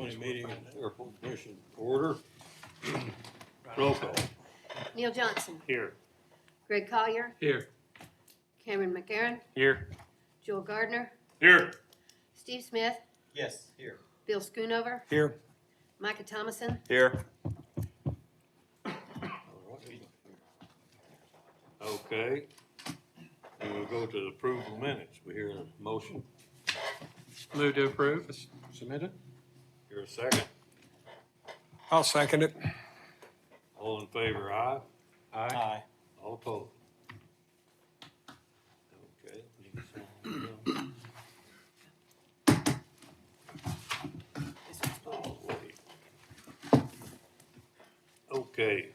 County meeting and airport commission order. Roll call. Neil Johnson, Here. Greg Collier, Here. Cameron McGarren, Here. Joel Gardner, Here. Steve Smith, Yes, here. Bill Schoonover, Here. Micah Thomason, Here. Okay. And we'll go to the approval minutes. We hear a motion. Move to approve as submitted. Here a second. I'll second it. All in favor, aye. Aye. All opposed. Okay. need to sign it. Oh, wait. Okay,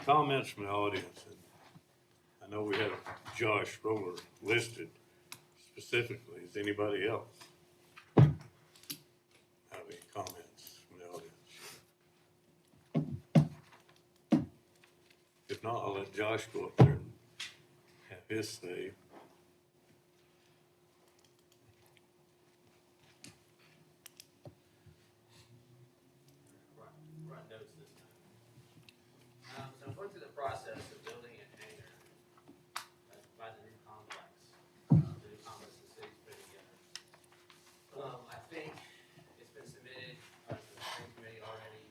comments from the audience. I know we have Josh Roller listed specifically. Is anybody else have any comments from the audience? If not, I'll let Josh go up there and have his say. Run notes this time. So I'm going through the process of building a hangar by the new complex, the new complex the city's putting together. I think it's been submitted to the stream committee already.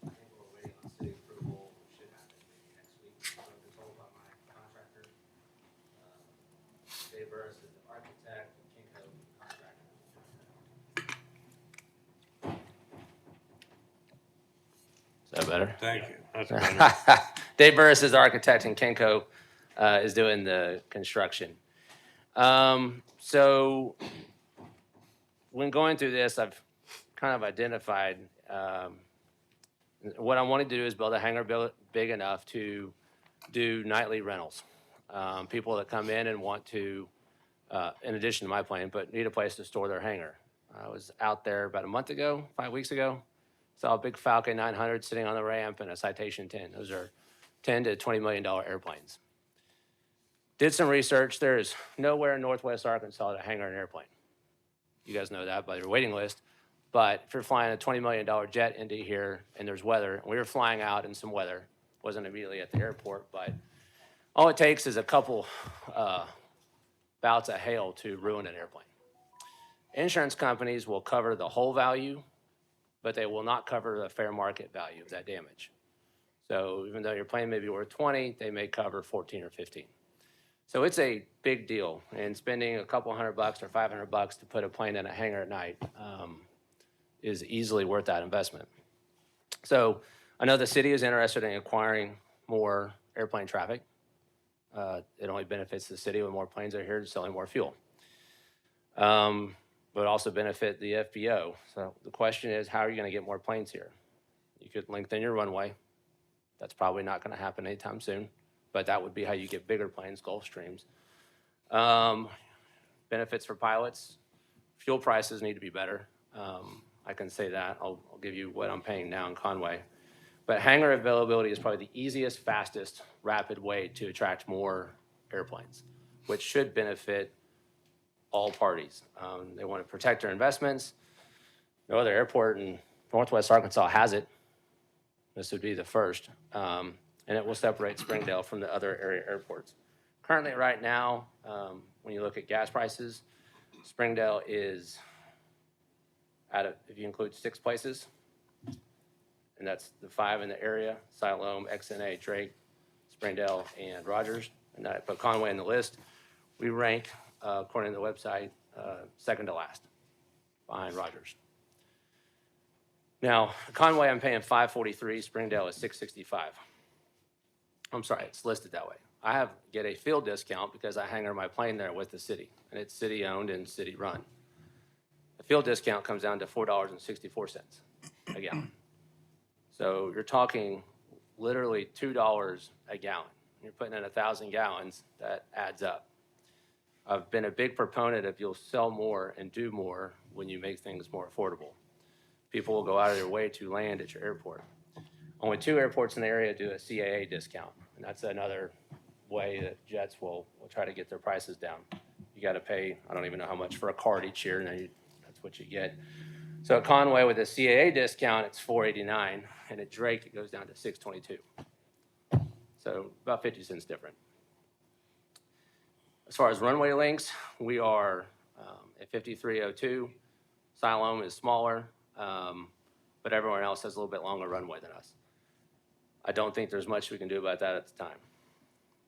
I think we're waiting on city approval, which should happen maybe next week. So I've been told by my contractor. Dave Burris is the architect, and Kinko is the contractor. Is that better? Thank you. That's better. Dave Burris is the architect and Kenko is doing the construction. So when going through this, I've kind of identified what I want to do is build a hangar big enough to do nightly rentals. People that come in and want to, in addition to my plane, but need a place to store their hangar. I was out there about a month ago, 5 weeks ago. Saw a big Falcon 900 sitting on the ramp and a Citation 10. Those are $10 to $20 million airplanes. Did some research. There is nowhere in Northwest Arkansas to hangar an airplane. You guys know that by your waiting list. But if you're flying a $20 million jet into here and there's weather, and we were flying out in some weather, wasn't immediately at the airport, but all it takes is a couple bouts of hail to ruin an airplane. Insurance companies will cover the whole value, but they will not cover the fair market value of that damage. So even though your plane may be worth 20, they may cover 14 or 15. So it's a big deal, and spending a couple $100 or $500 to put a plane in a hangar at night is easily worth that investment. So I know the city is interested in acquiring more airplane traffic. It only benefits the city when more planes are here selling more fuel. But also benefit the FBO. So the question is, how are you going to get more planes here? You could lengthen your runway. That's probably not going to happen anytime soon, but that would be how you get bigger planes, Gulfstreams. Benefits for pilots, fuel prices need to be better. I can say that. I'll give you what I'm paying now in Conway. But hangar availability is probably the easiest, fastest, rapid way to attract more airplanes, which should benefit all parties. They want to protect their investments. No other airport in Northwest Arkansas has it. This would be the first. And it will separate Springdale from the other area airports. Currently, right now, when you look at gas prices, Springdale is if you include 6 places, and that's the 5 in the area: Siloam, XNA, Drake, Springdale, and Rogers. And I put Conway in the list. We rank, according to the website, second to last, behind Rogers. Now, Conway, I'm paying $543. Springdale is $665. I'm sorry, it's listed that way. I get a field discount because I hangar my plane there with the city, and it's city-owned and city-run. The field discount comes down to $4.64 a gallon. So you're talking literally $2 a gallon. You're putting in 1,000 gallons, that adds up. I've been a big proponent of you'll sell more and do more when you make things more affordable. People will go out of their way to land at your airport. Only 2 airports in the area do a CAA discount, and that's another way that jets will try to get their prices down. You got to pay, I don't even know how much for a card each year, and then that's what you get. So at Conway with a CAA discount, it's $4.89, and at Drake, it goes down to $6.22. So about 50 cents different. As far as runway lengths, we are at 5302. Siloam is smaller, but everyone else has a little bit longer runway than us. I don't think there's much we can do about that at the time.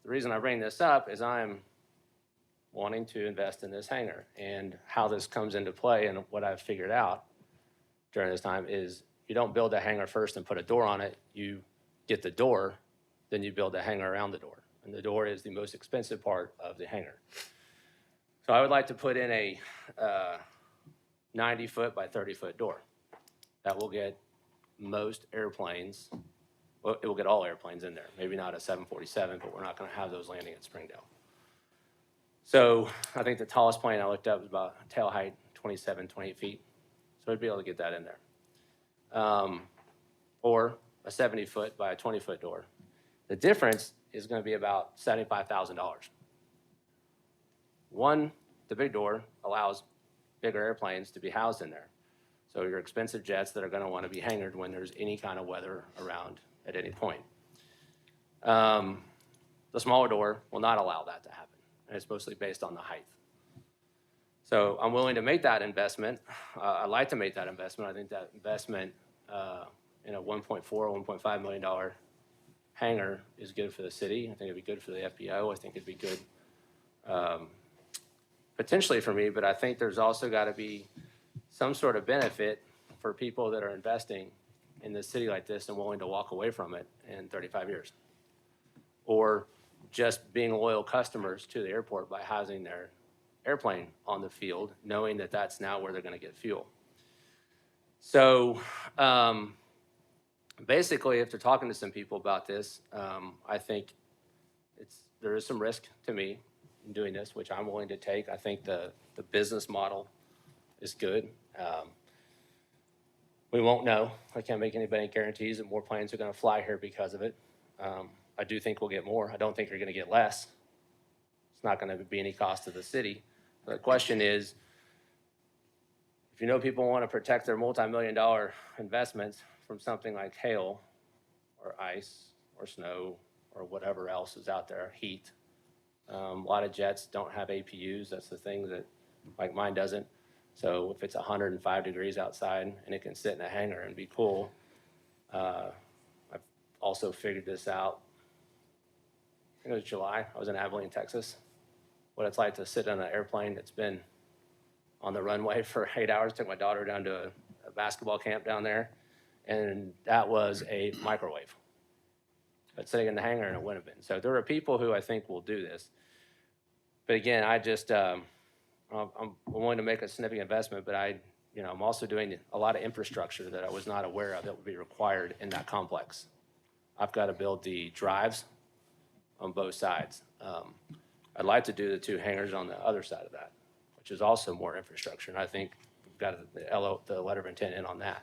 The reason I bring this up is I'm wanting to invest in this hangar, and how this comes into play and what I've figured out during this time is you don't build a hangar first and put a door on it. You get the door, then you build a hangar around the door. And the door is the most expensive part of the hangar. So I would like to put in a 90-foot by 30-foot door. That will get most airplanes, well, it will get all airplanes in there. Maybe not a 747, but we're not going to have those landing at Springdale. So I think the tallest plane I looked up was about tail height, 27, 28 feet. So I'd be able to get that in there. Or a 70-foot by a 20-foot door. The difference is going to be about $75,000. One, the big door allows bigger airplanes to be housed in there. So your expensive jets that are going to want to be hangared when there's any kind of weather around at any point. The smaller door will not allow that to happen, and it's mostly based on the height. So I'm willing to make that investment. I'd like to make that investment. I think that investment in a $1.4, $1.5 million hangar is good for the city. I think it'd be good for the FBO. I think it'd be good potentially for me, but I think there's also got to be some sort of benefit for people that are investing in this city like this and willing to walk away from it in 35 years. Or just being loyal customers to the airport by housing their airplane on the field, knowing that that's now where they're going to get fuel. So basically, after talking to some people about this, I think there is some risk to me in doing this, which I'm willing to take. I think the business model is good. We won't know. I can't make anybody guarantees that more planes are going to fly here because of it. I do think we'll get more. I don't think you're going to get less. It's not going to be any cost to the city. The question is, if you know people want to protect their multi-million-dollar investments from something like hail or ice or snow or whatever else is out there, heat. A lot of jets don't have APUs. That's the thing that, like mine doesn't. So if it's 105 degrees outside and it can sit in a hangar and be cool, I've also figured this out. I think it was July. I was in Abilene, Texas. What it's like to sit on an airplane that's been on the runway for 8 hours. Took my daughter down to a basketball camp down there, and that was a microwave. But sitting in the hangar, and it wouldn't have been. So there are people who I think will do this. But again, I just I'm willing to make a significant investment, but I'm also doing a lot of infrastructure that I was not aware of that would be required in that complex. I've got to build the drives on both sides. I'd like to do the two hangars on the other side of that, which is also more infrastructure. And I think we've got the letter of intent in on that.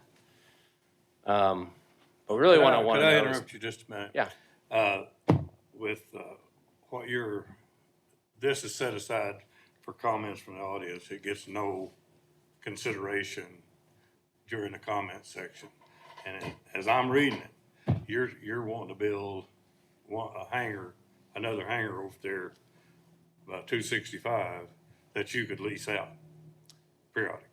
But really what I want to know Could I is, interrupt you just a minute? yeah, With what this is set aside for comments from the audience. It gets no consideration during the comment section. And as I'm reading it, you're wanting to build another hangar over there, about 265, that you could lease out periodic.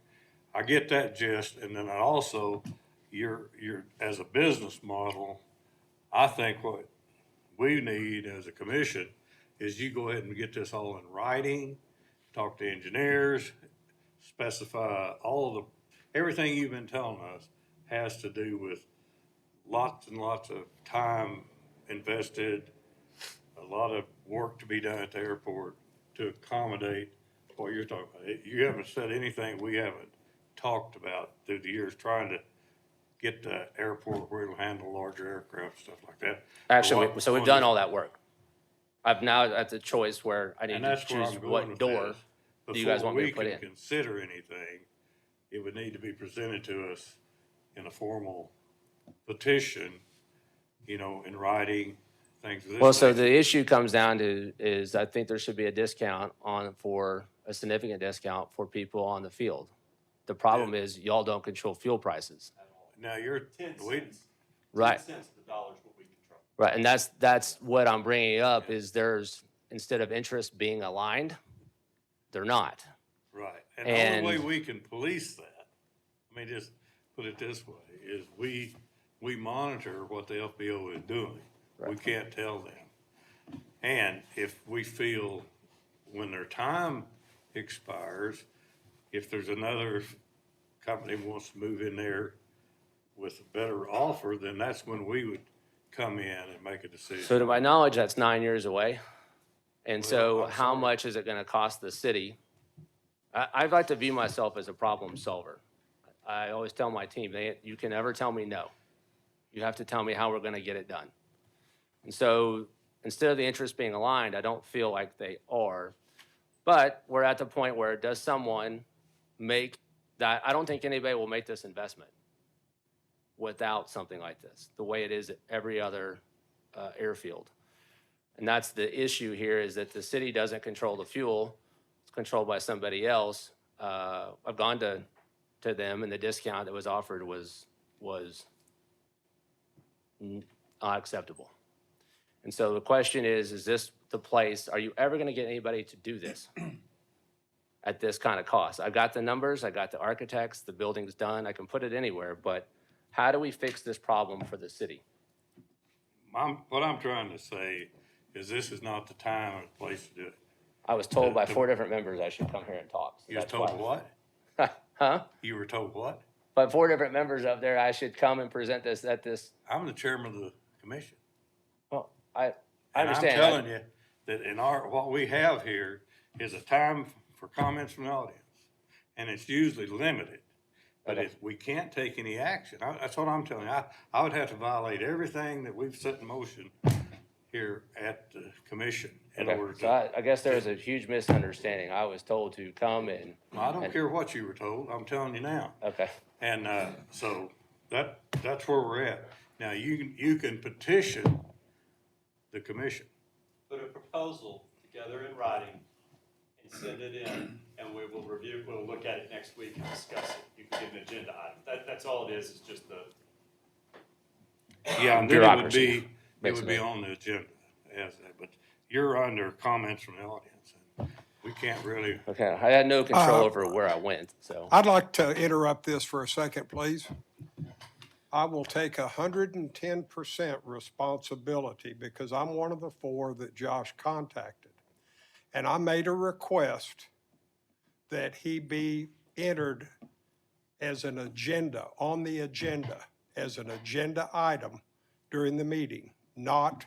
I get that gist, and then I also, you're as a business model, I think what we need as a commission is you go ahead and get this all in writing, talk to engineers, specify everything you've been telling us has to do with lots and lots of time invested, a lot of work to be done at the airport to accommodate what you're talking about. You haven't said anything we haven't talked about through the years, trying to get the airport where it'll handle larger aircraft, stuff like that. actually, so we've done all that work. I've now at the choice where I need And to that's where choose I'm going what with door this. do you guys want me to Before put we in. can consider anything, it would need to be presented to us in a formal petition, in writing, things of this Well, so nature. the issue comes down to is I think there should be a discount for a significant discount for people on the field. The problem is y'all don't control fuel prices. Now, you're, 10 we, cents. Right. 10 cents of the dollar is what we control. Right, and that's what I'm bringing up is there's, instead of interests being aligned, they're not. right, and the only way And- we can police that, let me just put it this way, is we monitor what the FBO is doing. We can't tell them. And if we feel when their time expires, if there's another company wants to move in there with a better offer, then that's when we would come in and make a decision. So to my knowledge, that's 9 years away. And so Well, I'm how sorry. much is it gonna cost the city? I'd like to view myself as a problem solver. I always tell my team, you can never tell me no. You have to tell me how we're gonna get it done. And so instead of the interests being aligned, I don't feel like they are. But we're at the point where does someone make that, I don't think anybody will make this investment without something like this, the way it is at every other airfield. And that's the issue here is that the city doesn't control the fuel. It's controlled by somebody else. I've gone to them and the discount that was offered was not acceptable. And so the question is this the place, are you ever gonna get anybody to do this at this kind of cost? I've got the numbers, I got the architects, the building's done, I can put it anywhere, but how do we fix this problem for the city? What I'm trying to say is this is not the time or the place to do it. I was told by 4 different members I should come here and talk. So You was that's told why. what? Huh? You were told what? By 4 different members up there, I should come and present this at this, I'm the chairman of the commission. well, I And understand. I'm telling you that in what we have here is a time for comments from the audience. And it's usually limited, but Okay. we can't take any action. That's what I'm telling you. I would have to violate everything that we've set in motion here at the commission in Okay, order so to. I guess there was a huge misunderstanding. I was told to come and, I don't care what you were told. I'm telling you now. okay, And, so that's where we're at. Now, you can petition the commission. Put a proposal together in writing and send it in, and we will review, we'll look at it next week and discuss it. You can get an agenda item. That's all it is just the, Yeah, and then it would Bureaucracy, be basically. on the agenda as that, but you're under comments from the audience. And we can't really, okay. I had no control Uh, over where I went, so. I'd like to interrupt this for a second, please. I will take 110% responsibility because I'm one of the 4 that Josh contacted. And I made a request that he be entered as an agenda, on the agenda, as an agenda item during the meeting, not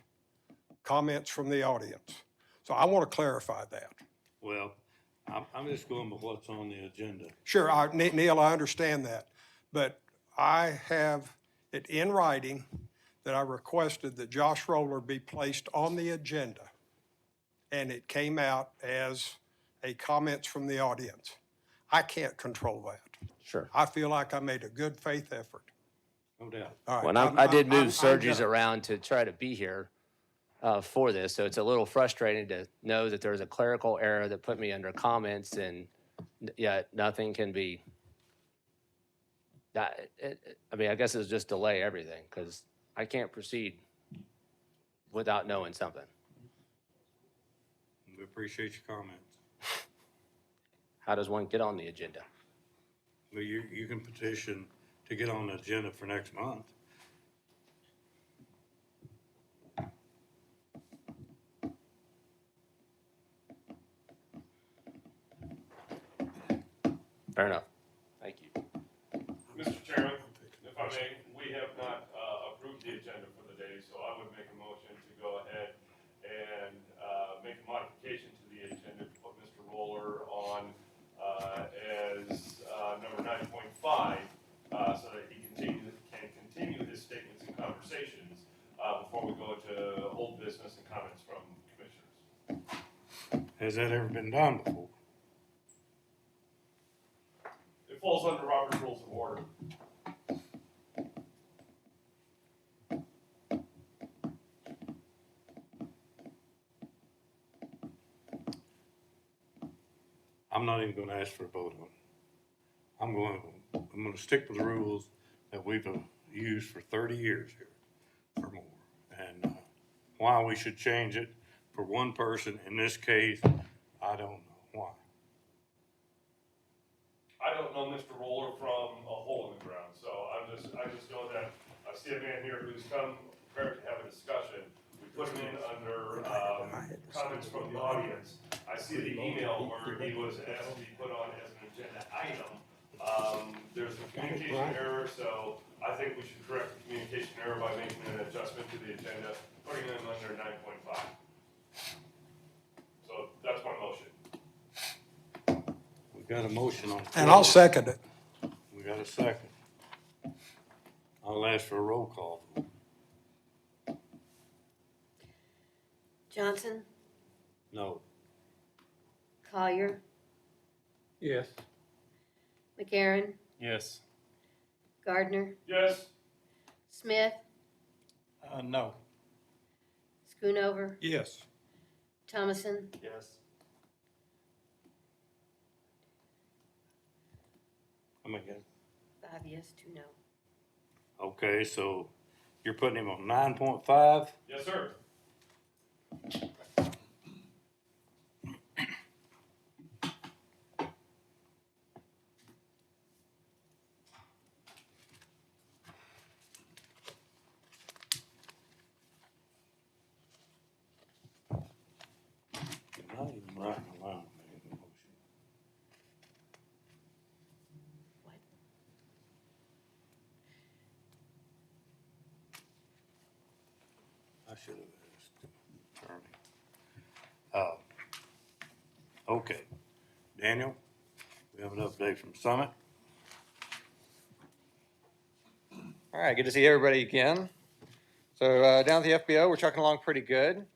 comments from the audience. So I want to clarify that. well, I'm just going with what's on the agenda. Sure, Neil, I understand that, but I have it in writing that I requested that Josh Roller be placed on the agenda, and it came out as a comments from the audience. I can't control that. Sure. I feel like I made a good faith effort. No doubt. All right, When I did move I'm surgeries done. around to try to be here for this, so it's a little frustrating to know that there was a clerical error that put me under comments and yet nothing can be. I mean, I guess it's just delay everything because I can't proceed without knowing something. We appreciate your comments. How does one get on the agenda? Well, you can petition to get on the agenda for next month. Fair enough. Thank you. Mr. Chairman, if I may, we have not approved the agenda for the day, so I would make a motion to go ahead and make a modification to the agenda to put Mr. Roller on as number 9.5, so that he can continue his statements and conversations before we go to old business and comments from commissioners. Has that ever been done before? It falls under Robert's Rules of Order. I'm not even gonna ask for a vote on it. I'm gonna stick with the rules that we've used for 30 years here or more. And why we should change it for one person in this case, I don't know why. I don't know Mr. Roller from a hole in the ground, so I just know that I see a man here who's come prepared to have a discussion. We put him in under, comments from the audience. I see the email where he was asked to be put on as an agenda item. There's a communication error, so I think we should correct the communication error by making an adjustment to the agenda, putting him under 9.5. So that's my motion. We got a motion on the floor. And I'll second it. We got a second. I'll ask for a roll call. Johnson, No. Collier, Yes. McCarron, Yes. Gardner, Yes? Smith, No. Schoonover, Yes. Thomason, Yes. I mean, 5 yes, 2 no. okay, so you're putting him on 9.5? Yes, sir. You're not even writing aloud, man, the motion. What? I should have asked the attorney. Okay. Daniel, we have an update from Summit. All right, good to see everybody again. So down at the FBO, we're trucking along pretty good.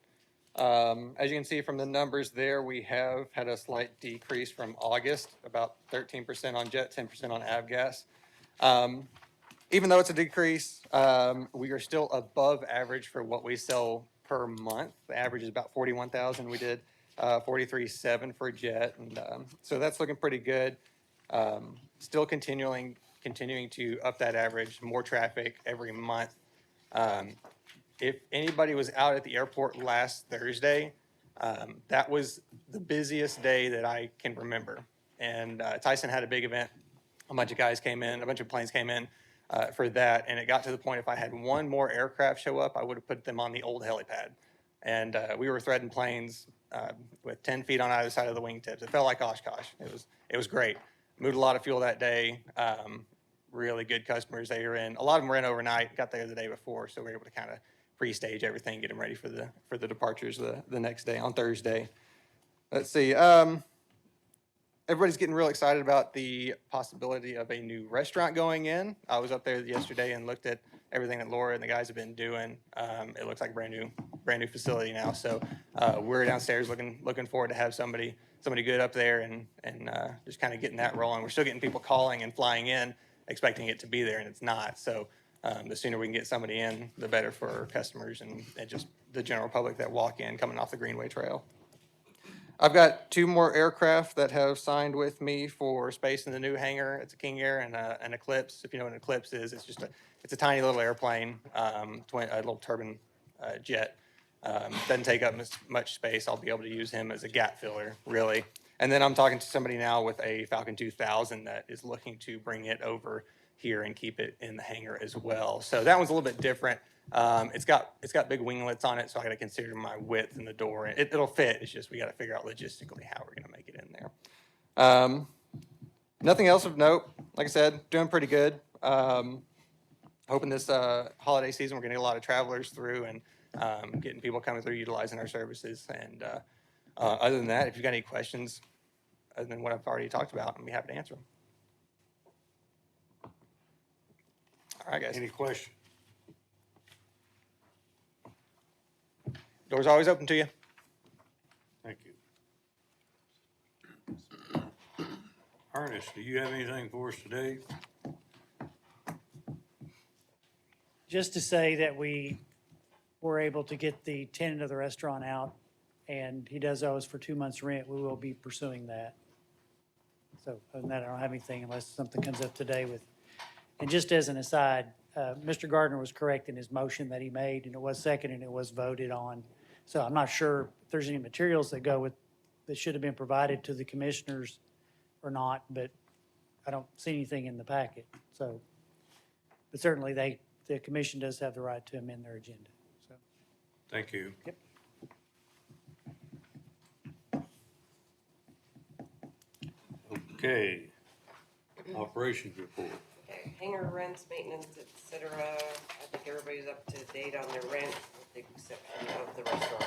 As you can see from the numbers there, we have had a slight decrease from August, about 13% on jet, 10% on avgas. Even though it's a decrease, we are still above average for what we sell per month. The average is about 41,000. We did 43.7 for jet, and so that's looking pretty good. Still continuing to up that average, more traffic every month. If anybody was out at the airport last Thursday, that was the busiest day that I can remember. And Tyson had a big event. A bunch of guys came in, a bunch of planes came in for that. And it got to the point if I had one more aircraft show up, I would have put them on the old helipad. And we were threading planes with 10 feet on either side of the wingtips. It felt like Oshkosh. It was great. Moved a lot of fuel that day. Really good customers. They were in. A lot of them were in overnight. Got there the day before, so we were able to kind of pre-stage everything, get them ready for the departures the next day on Thursday. Let's see. Everybody's getting real excited about the possibility of a new restaurant going in. I was up there yesterday and looked at everything that Laura and the guys have been doing. It looks like a brand new facility now. So we're downstairs looking forward to have somebody good up there and just kind of getting that rolling. We're still getting people calling and flying in, expecting it to be there, and it's not. So the sooner we can get somebody in, the better for our customers and just the general public that walk in coming off the Greenway Trail. I've got 2 more aircraft that have signed with me for space in the new hangar. It's a King Air and an Eclipse. If you know what an Eclipse is, it's a tiny little airplane, a little turbine jet. Doesn't take up much space. I'll be able to use him as a gap filler, really. And then I'm talking to somebody now with a Falcon 2000 that is looking to bring it over here and keep it in the hangar as well. So that one's a little bit different. It's got big winglets on it, so I got to consider my width in the door. It'll fit. It's just we got to figure out logistically how we're going to make it in there. Nothing else of note. Like I said, doing pretty good. Hoping this holiday season we're going to get a lot of travelers through and getting people coming through utilizing our services. And other than that, if you've got any questions other than what I've already talked about, I'll be happy to answer them. All right, guys. Any questions? Door's always open to you. Thank you. Ernest, do you have anything for us today? Just to say that we were able to get the tenant of the restaurant out, and he does owe us for 2 months' rent. We will be pursuing that. So other than that, I don't have anything unless something comes up today with, and just as an aside, Mr. Gardner was correct in his motion that he made, and it was second and it was voted on. So I'm not sure if there's any materials that go with, that should have been provided to the commissioners or not, but I don't see anything in the packet, so. But certainly the commission does have the right to amend their agenda, so. Thank you. Yep. Okay. Operations report. Okay, hangar rents, maintenance, et cetera. I think everybody's up to date on their rent, with the exception of the restaurant.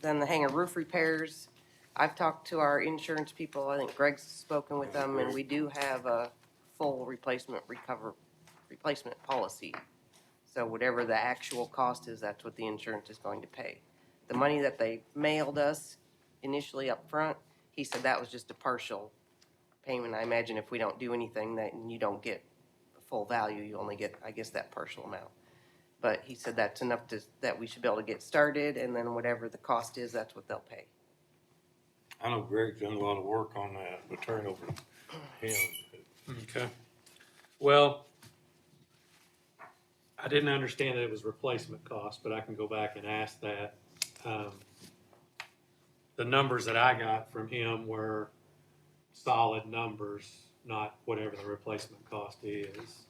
Then the hangar roof repairs. I've talked to our insurance people. I think Greg's spoken with them, and we do have a full replacement policy. So whatever the actual cost is, that's what the insurance is going to pay. The money that they mailed us initially up front, he said that was just a partial payment. I imagine if we don't do anything, that you don't get the full value, you only get, I guess, that partial amount. But he said that's enough that we should be able to get started, and then whatever the cost is, that's what they'll pay. I know Greg's done a lot of work on that, but turn over to him. Okay. Well, I didn't understand that it was replacement cost, but I can go back and ask that. The numbers that I got from him were solid numbers, not whatever the replacement cost is.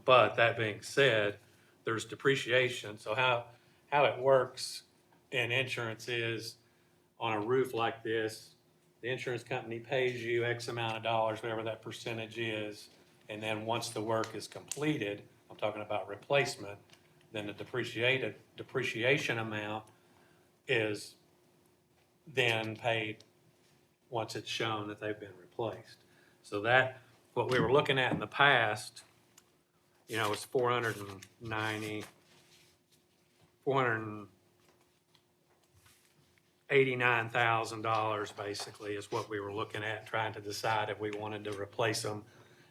But that being said, there's depreciation. So how it works in insurance is, on a roof like this, the insurance company pays you X amount of dollars, whatever that percentage is. And then once the work is completed, I'm talking about replacement, then the depreciation amount is then paid once it's shown that they've been replaced. So that, what we were looking at in the past, you know, was $489,000 basically is what we were looking at, trying to decide if we wanted to replace them,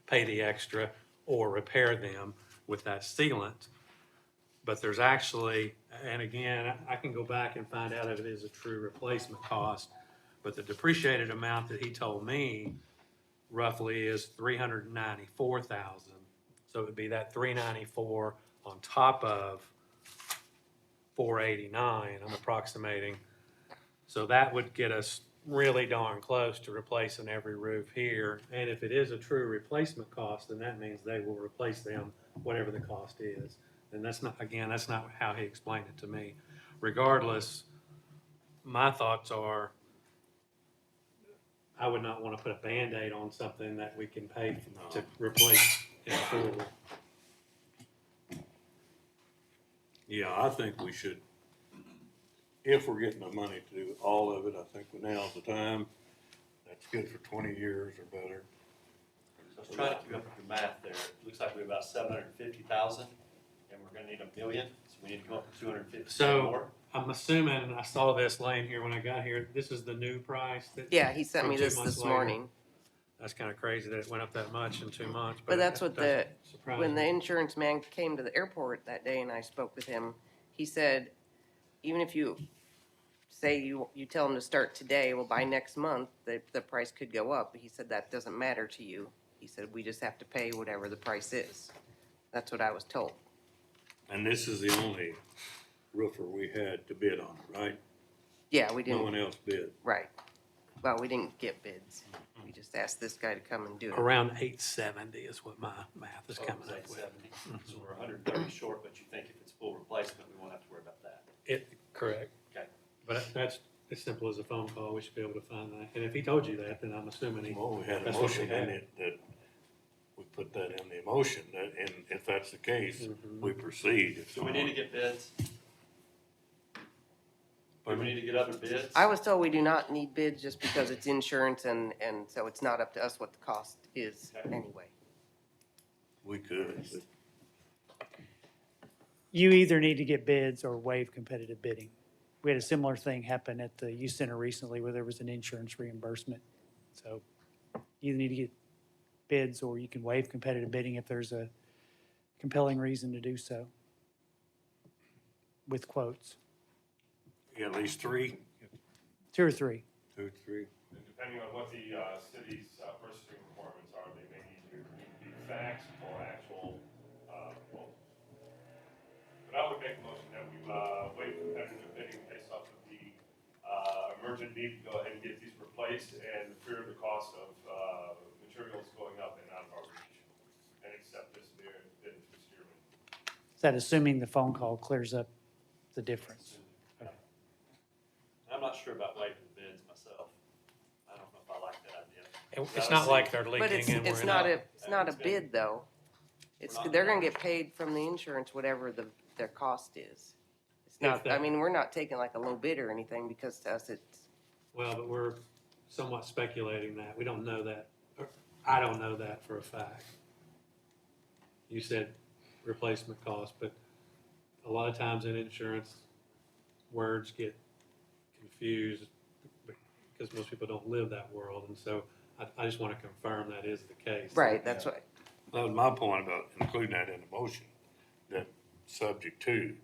pay the extra, or repair them with that sealant. But there's actually, and again, I can go back and find out if it is a true replacement cost, but the depreciated amount that he told me roughly is $394,000. So it would be that $394 on top of $489, I'm approximating. So that would get us really darn close to replacing every roof here. And if it is a true replacement cost, then that means they will replace them, whatever the cost is. And that's not, again, that's not how he explained it to me. Regardless, my thoughts are, I would not want to put a Band-Aid on something that we can pay to replace in full. Yeah, I think we should, if we're getting the money to do all of it, I think now's the time. That's good for 20 years or better. I was trying to keep up with your math there. It looks like we have about 750,000, and we're gonna need $1 million, so we need to come up with 250 So more. I'm assuming, I saw this laying here when I got here, this is the new price that. Yeah, he sent me from 2 this months this later. morning. That's kind of crazy that it went up that much in 2 months. But that's it what doesn't surprise when the me. insurance man came to the airport that day and I spoke with him, he said, even if you say you tell him to start today, well, by next month, the price could go up. But he said that doesn't matter to you. He said, we just have to pay whatever the price is. That's what I was told. And this is the only roofer we had to bid on, right? Yeah, we No one didn't, else bid. right. Well, we didn't get bids. We just asked this guy to come and do it. Around 870 is what my math is So it coming was up with. 870. So we're 130 short, but you think if it's full replacement, we won't have to worry about that. Correct. Okay. But that's as simple as a phone call. We should be able to find that. And if he told you that, then I'm assuming he. Well, we had a That's what motion we had. in it that, we put that in the motion, that, and if that's the case, we proceed. If So we need to get bids. Do we need to get other bids? I was told we do not need bids just because it's insurance and so it's not up to us what the cost is Okay. anyway. We could, but You either need to get bids or waive competitive bidding. We had a similar thing happen at the youth center recently where there was an insurance reimbursement. So you either need to get bids or you can waive competitive bidding if there's a compelling reason to do so with quotes, at least 3, 2 or 3. 2 2 to 3. And depending on what the city's purchasing requirements are, they may need to be faxed or actual quotes. But I would make a motion that we waive competitive bidding based off of the emergent need to go ahead and get these replaced and the fear of the cost of materials going up and out of our reach, and accept this bid through Stearman. Is that assuming the phone call clears up the difference? I'm not sure about waiving the bids myself. I don't know if I like that idea. It's not like they're But leaking and it's we're not not. it's not a bid, though. It's, they're gonna get paid from the insurance, whatever their cost is. It's not, I mean, we're not taking like a low bid or anything, because to us, it's, Well, but we're somewhat speculating that. We don't know that. Or I don't know that for a fact. You said replacement cost, but a lot of times in insurance, words get confused because most people don't live that world. And so I just want to confirm that is the case. right, that's what, That was my point about including that in the motion, that subject to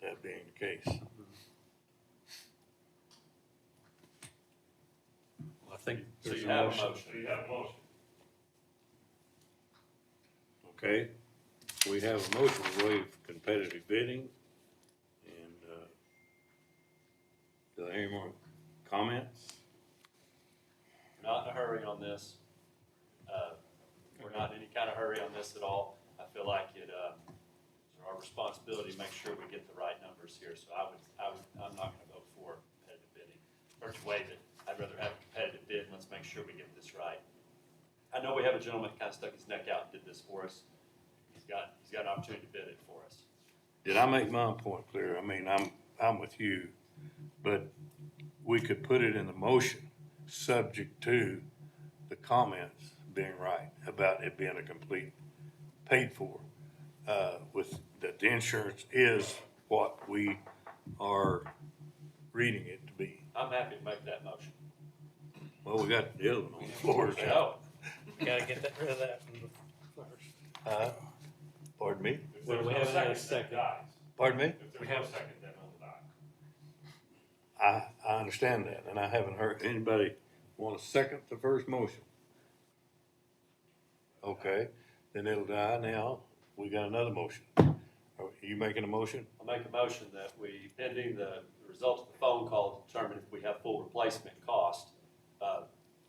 that being the case. I think So there's you a have a motion. motion. So you have a motion. Okay, we have a motion to waive competitive bidding, and, do I hear any more comments? We're not in a hurry on this. We're not in any kind of hurry on this at all. I feel like it's our responsibility to make sure we get the right numbers here. So I'm not gonna vote for competitive bidding, or to waive it. I'd rather have a competitive bid, and let's make sure we get this right. I know we have a gentleman that kind of stuck his neck out and did this for us. He's got an opportunity to bid it for us. Did I make my point clear? I mean, I'm with you, but we could put it in the motion, subject to the comments being right about it being a complete paid for, with, that the insurance is what we are reading it to be. I'm happy to make that motion. Well, we got the other one on the floor. No, We gotta get rid of that from the first. Pardon me? If Well, there's we no haven't had a then it second. dies. Pardon me? If there's no second, then it'll die. I understand that, and I haven't heard anybody want to second the first motion. Okay, then it'll die now. We got another motion. Are you making a motion? I'll make a motion that we, pending the result of the phone call, determine if we have full replacement cost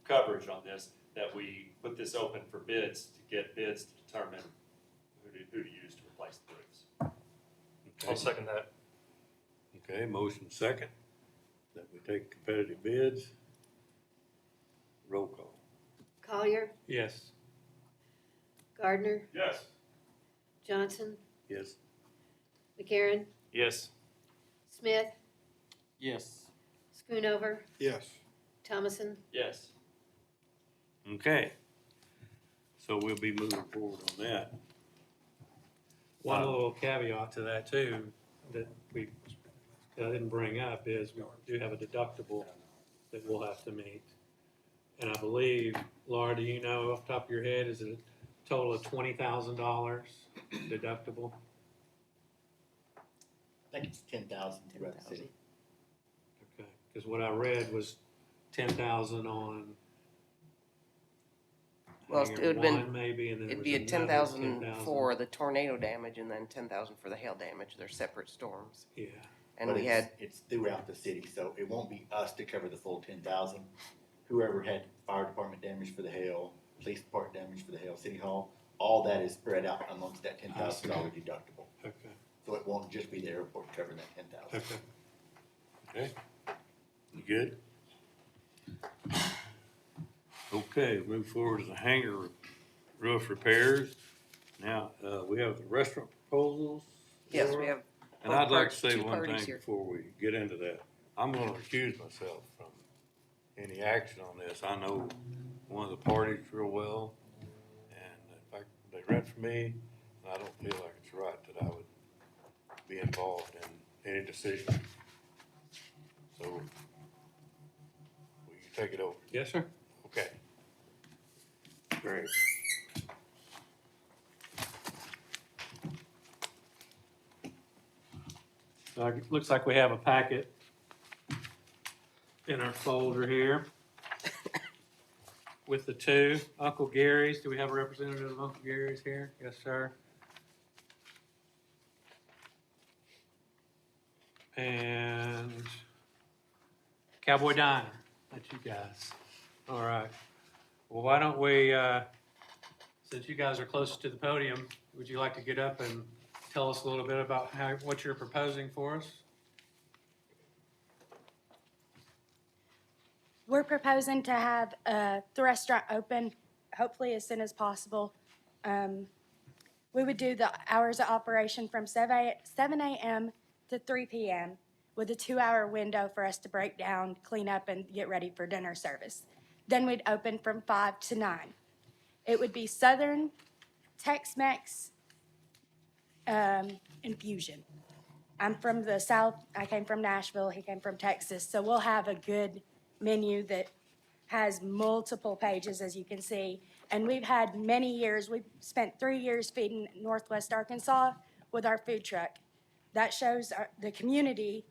coverage on this, that we put this open for bids, to get bids to determine who to use to replace the roofs. Okay. second that. Okay, motion second, that we take competitive bids. Roll call. Collier, Yes. Gardner, Yes. Johnson, Yes. McCarron, Yes. Smith, yes. Schoonover, Yes. Thomason. Yes. Okay. So we'll be moving forward on that. One little caveat to that too, that I didn't bring up, is we do have a deductible that we'll have to meet. And I believe, Laura, do you know off the top of your head, is it a total of $20,000 deductible? I think it's 10,000 throughout the city. Okay, because what I read was 10,000 on Well, it hangar would've been- one maybe, and then there It'd was be a another 10,000 for the tornado damage, and then 10,000 for the hail damage. They're separate storms. Yeah, And But we it's- had, It's throughout the city, so it won't be us to cover the full 10,000. Whoever had fire department damage for the hail, police department damage for the hail, city hall, all that is spread out amongst that $10,000 deductible. okay, So it won't just be the airport covering that 10,000. okay. Okay? You good? Okay, move forward to the hangar roof repairs. Now, we have the restaurant proposals. yes, Laura. we have And both I'd like to parts- say two one parties thing here. before we get into that. I'm gonna recuse myself from any action on this. I know one of the parties real well, and in fact, they rent for me, and I don't feel like it's right that I would be involved in any decision. So, will you take it over? Yes, sir. Okay. Great. So it looks like we have a packet in our folder here with the two Uncle Gary's. Do we have a representative of Uncle Gary's here? Yes, sir. And Cowboy Diner, that's you guys. All right. Well, why don't we, since you guys are closest to the podium, would you like to get up and tell us a little bit about what you're proposing for us? We're proposing to have the restaurant open hopefully as soon as possible. We would do the hours of operation from 7 a.m. to 3 p.m. with a 2-hour window for us to break down, clean up, and get ready for dinner service. Then we'd open from 5 to 9. It would be Southern, Tex-Mex, infusion. I'm from the South. I came from Nashville. He came from Texas. So we'll have a good menu that has multiple pages, as you can see. And we've had many years. We've spent 3 years feeding Northwest Arkansas with our food truck. That shows the community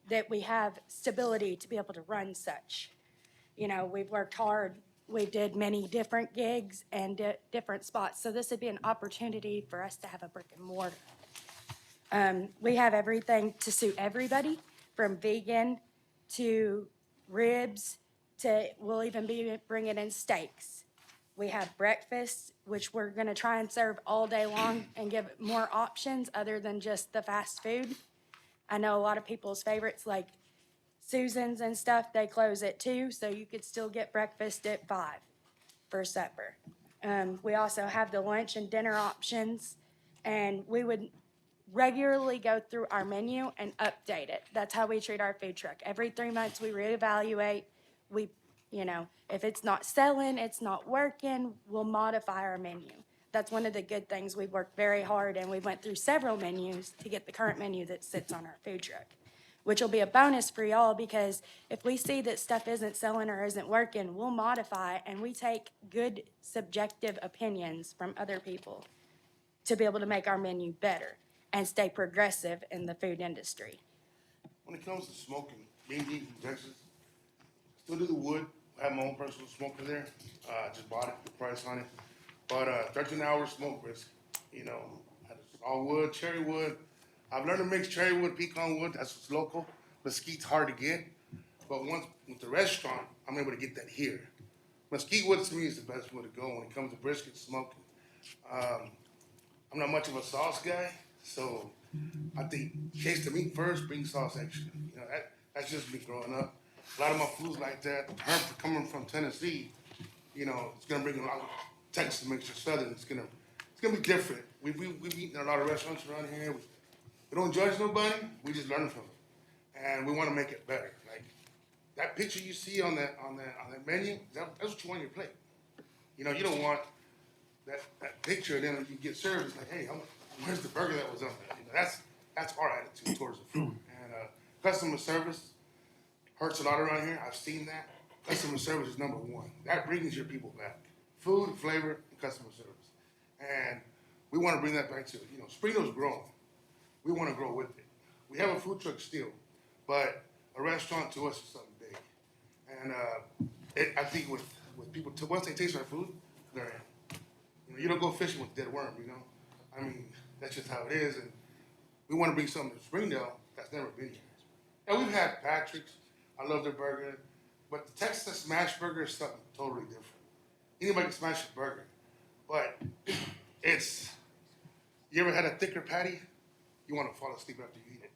that we have stability to be able to run such. You know, we've worked hard. We did many different gigs and different spots. So this would be an opportunity for us to have a brick and mortar. We have everything to suit everybody, from vegan to ribs to, we'll even be bringing in steaks. We have breakfast, which we're going to try and serve all day long and give more options other than just the fast food. I know a lot of people's favorites like Susan's and stuff, they close at 2, so you could still get breakfast at 5 for supper. We also have the lunch and dinner options, and we would regularly go through our menu and update it. That's how we treat our food truck. Every 3 months, we reevaluate. We, you know, if it's not selling, it's not working, we'll modify our menu. That's one of the good things. We've worked very hard, and we went through several menus to get the current menu that sits on our food truck, which will be a bonus for y'all, because if we see that stuff isn't selling or isn't working, we'll modify, and we take good subjective opinions from other people to be able to make our menu better and stay progressive in the food industry. When it comes to smoking, being from Texas, still do the wood. I have my own personal smoker there. Just bought it, the price on it. But 13-hour smoke risk, you know, all wood, cherry wood. I've learned to mix cherry wood, pecan wood. That's what's local. Mesquite's hard to get. But once with the restaurant, I'm able to get that here. Mesquite wood to me is the best way to go when it comes to brisket smoking. I'm not much of a sauce guy, so I think taste the meat first, bring sauce extra. You know, that's just me growing up. A lot of my food's like that. Herb coming from Tennessee, you know, it's gonna bring a lot of Texas mixture, Southern. It's gonna be different. We've eaten at a lot of restaurants around here. We don't judge nobody. We just learn from it, and we want to make it better. Like that picture you see on that menu, that's what you want on your plate. You know, you don't want that picture, and then when you get served, it's like, hey, where's the burger that was on there? You know, that's our attitude towards the food. And customer service hurts a lot around here. I've seen that. Customer service is number one. That brings your people back. Food, flavor, and customer service. And we want to bring that back to, you know, Springdale's growing. We want to grow with it. We have a food truck still, but a restaurant to us is something big. And I think with people, once they taste our food, they're in. You know, you don't go fishing with dead worm, you know? I mean, that's just how it is. And we want to bring something to Springdale that's never been here. And we've had Patrick's. I love their burger. But the Texas Smash Burger is something totally different. Anybody can smash a burger. But you ever had a thicker patty? You want to fall asleep after you eat it.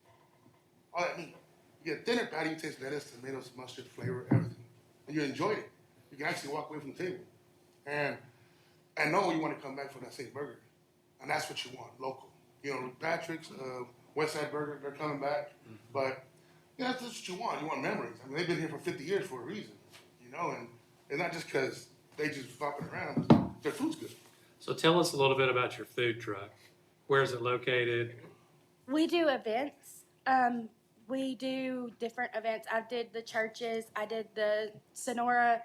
All that meat. You get a thinner patty, you taste lettuce, tomatoes, mustard, flavor, everything. And you enjoyed it. You can actually walk away from the table. And I know you want to come back for that same burger. And that's what you want, local. You know, Patrick's, Westside Burger, they're coming back. But yeah, that's what you want. You want memories. I mean, they've been here for 50 years for a reason, you know, and it's not just because they just flopping around, but their food's good. So tell us a little bit about your food truck. Where is it located? We do events. We do different events. I did the churches. I did the Sonora.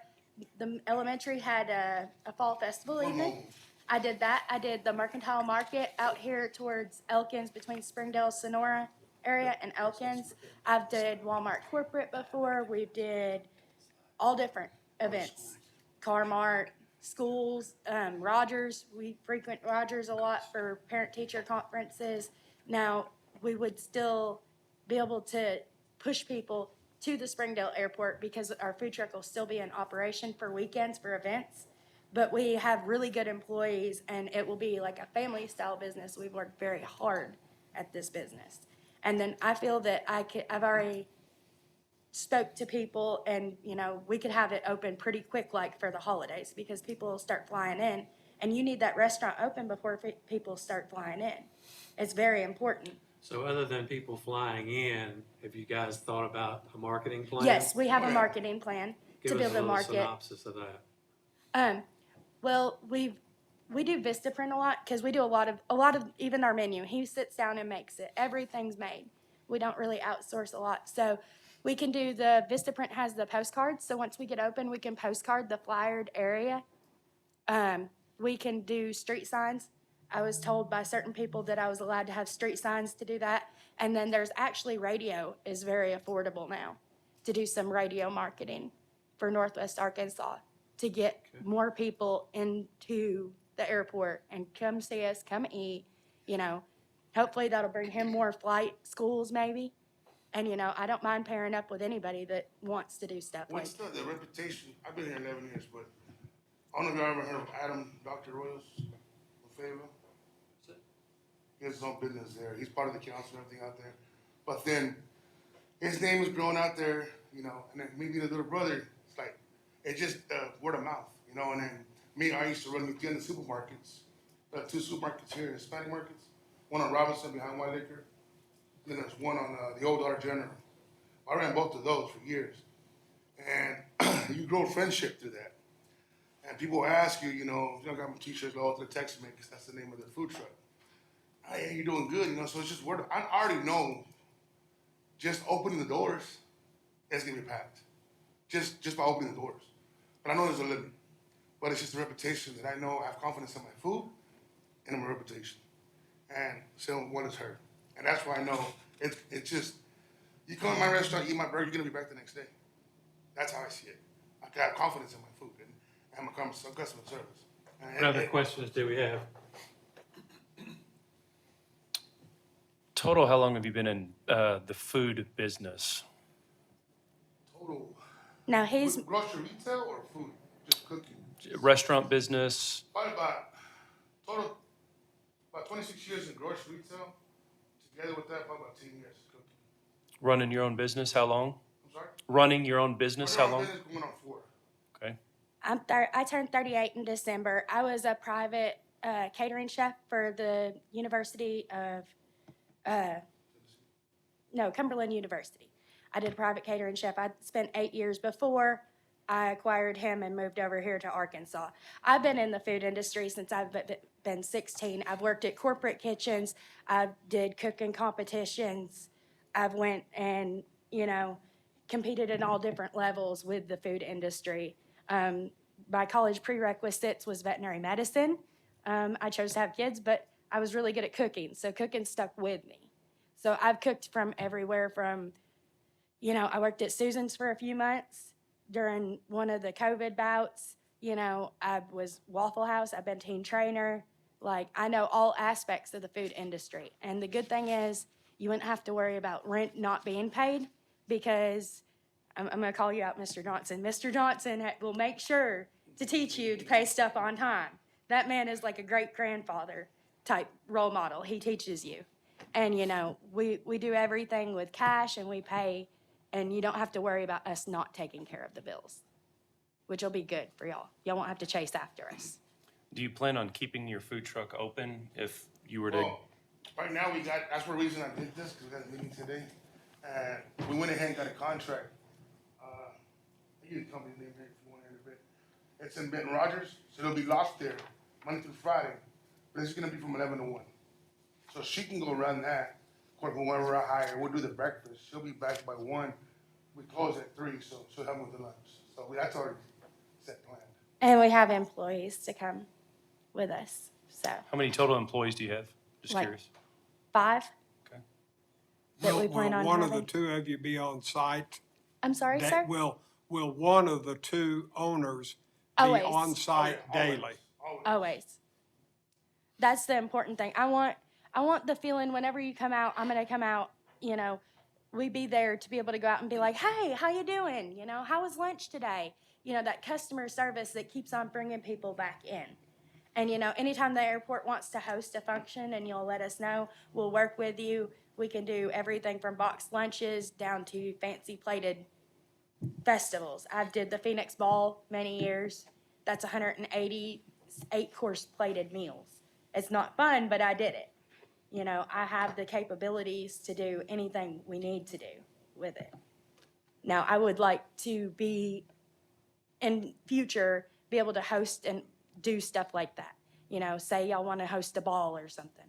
The elementary had a fall festival evening. I did that. I did the Mercantile Market out here towards Elkins between Springdale and Sonora. area in Elkins. I've did Walmart corporate before. We did all different events. Carmart, schools, Rogers. We frequent Rogers a lot for parent-teacher conferences. Now, we would still be able to push people to the Springdale Airport because our food truck will still be in operation for weekends for events. But we have really good employees, and it will be like a family-style business. We've worked very hard at this business. And then I feel that I've already spoke to people, and, you know, we could have it open pretty quick, like for the holidays, because people will start flying in, and you need that restaurant open before people start flying in. It's very important. So other than people flying in, have you guys thought about a marketing plan? Yes, we have a marketing plan to be able to Give us a little market. synopsis of that. Well, we do Vistaprint a lot because we do a lot of even our menu. He sits down and makes it. Everything's made. We don't really outsource a lot. So we can do the Vistaprint has the postcards. So once we get open, we can postcard the flyered area. We can do street signs. I was told by certain people that I was allowed to have street signs to do that. And then there's actually radio is very affordable now to do some radio marketing for Northwest Arkansas to get more people into the airport and come see us, come eat, you know. Hopefully that'll bring him more flight schools maybe. And, you know, I don't mind pairing up with anybody that wants to do stuff like What's the reputation? I've been here 11 years, but I don't know if y'all ever heard of Adam, Dr. Royals, Lefebvre. He has his own business there. He's part of the council and everything out there. But then his name is growing out there, you know, and then me being a little brother, it's like, it's just word of mouth, you know. And then I used to run within the supermarkets, 2 supermarkets here, Hispanic markets, one on Robinson behind White Liquor, and then there's one on the Old Dollar General. I ran both of those for years. And you grow friendship through that. And people ask you, you know, I got my t-shirts, all the Tex Mex, that's the name of the food truck. Hey, you're doing good, you know, so it's just word. I already know just opening the doors, it's gonna be packed. Just by opening the doors. But I know there's a limit. But it's just a reputation that I know I have confidence in my food and in my reputation. And so what is her? And that's why I know it's just, you come to my restaurant, eat my burger, you're gonna be back the next day. That's how I see it. I have confidence in my food and my customer service. What other questions do we have? Total, how long have you been in the food business? Total. Now he's Grocery retail or food? Just cooking? Restaurant business? Probably about 26 years in grocery retail. Together with that, probably about 10 years cooking. Running your own business, how long? I'm sorry? Running your own business, how long? Business going on 4. Okay. I turned 38 in December. I was a private catering chef for the University of Cumberland University. I did a private catering chef. I spent 8 years before I acquired him and moved over here to Arkansas. I've been in the food industry since I've been 16. I've worked at corporate kitchens. I did cooking competitions. I've went and, you know, competed in all different levels with the food industry. My college prerequisites was veterinary medicine. I chose to have kids, but I was really good at cooking, so cooking stuck with me. So I've cooked from everywhere from, you know, I worked at Susan's for a few months during one of the COVID bouts. You know, I was Waffle House, I've been teen trainer. Like, I know all aspects of the food industry. And the good thing is you wouldn't have to worry about rent not being paid because I'm going to call you out, Mr. Johnson. Mr. Johnson will make sure to teach you to pay stuff on time. That man is like a great-grandfather type role model. He teaches you. And, you know, we do everything with cash and we pay, and you don't have to worry about us not taking care of the bills, which will be good for y'all. Y'all won't have to chase after us. Do you plan on keeping your food truck open if you were to? Well, right now that's the reason I did this, because we got a meeting today. And we went ahead and got a contract. I use the company name here if you want to hear a bit. It's in Benton Rogers, so they'll be lost there Monday through Friday. But it's going to be from 11 to 1. So she can go run that. Of course, whenever I hire, we'll do the breakfast. She'll be back by 1. We close at 3, so she'll help me with the lunch. So that's already set planned. And we have employees to come with us, so How many total employees do you have? Just Like- curious. 5. that we plan on Will one of the having. two of you be on site? I'm sorry, Da- sir? Will one of the two owners be Always. on site daily? Always. That's the important thing. I want the feeling whenever you come out, I'm gonna come out, you know, we be there to be able to go out and be like, hey, how you doing? You know, how was lunch today? You know, that customer service that keeps on bringing people back in. And, you know, anytime the airport wants to host a function and you'll let us know, we'll work with you. We can do everything from boxed lunches down to fancy plated festivals. I did the Phoenix Ball many years. That's 180 8-course plated meals. It's not fun, but I did it. You know, I have the capabilities to do anything we need to do with it. Now, I would like to be, in future, be able to host and do stuff like that. You know, say y'all want to host a ball or something.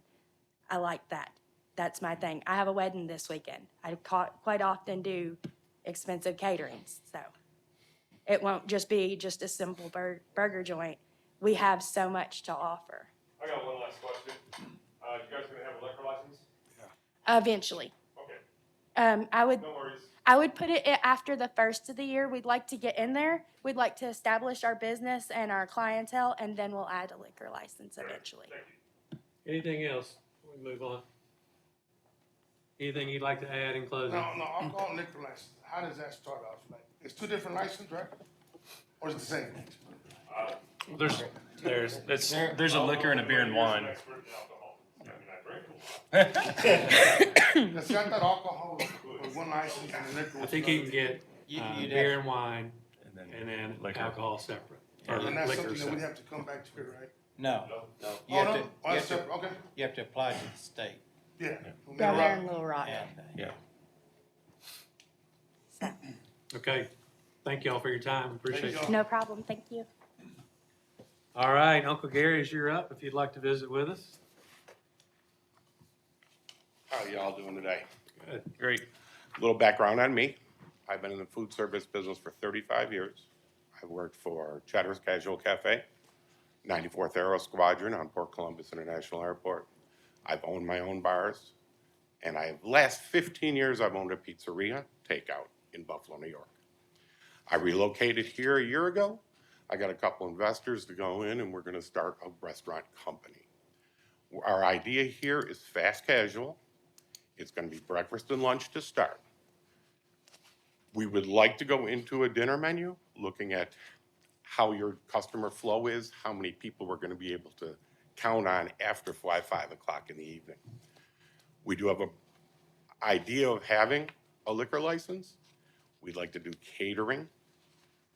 I like that. That's my thing. I have a wedding this weekend. I quite often do expensive caterings, so it won't just be just a simple burger joint. We have so much to offer. I got one last question. You guys gonna have a liquor license? Eventually. Okay, I would. no worries. I would put it after the first of the year. We'd like to get in there. We'd like to establish our business and our clientele, and then we'll add a liquor license eventually. Thank you. Anything else? We move on. Anything you'd like to add in closing? No, alcohol and liquor license, how does that start off? Like, it's two different licenses, right? Or is it the same? There's a liquor and a beer and wine. Expert in alcohol. I mean, I drink. Let's got that alcohol with one license and the liquor I with think you another. can get you'd beer and wine And and then liquor. alcohol separate. Or And that's liquor something that separate. we have to come back to here, right? No, No. you Oh, have no, to, oh, that's separate, okay, you have to apply to the state. yeah. Down there in Little Rock. And, Yeah. Okay, thank y'all for your time, appreciate Thank it. y'all. No problem. Thank you. All right, Uncle Gary, as you're up, if you'd like to visit with us. How y'all doing today? Good. Great. A little background on me. I've been in the food service business for 35 years. I've worked for Cheddar's Casual Cafe, 94th Aero Squadron on Port Columbus International Airport. I've owned my own bars, and last 15 years I've owned a pizzeria, takeout, in Buffalo, New York. I relocated here a year ago. I got a couple investors to go in, and we're gonna start a restaurant company. Our idea here is fast casual. It's gonna be breakfast and lunch to start. We would like to go into a dinner menu, looking at how your customer flow is, how many people we're gonna be able to count on after 5 o'clock in the evening. We do have an idea of having a liquor license. We'd like to do catering,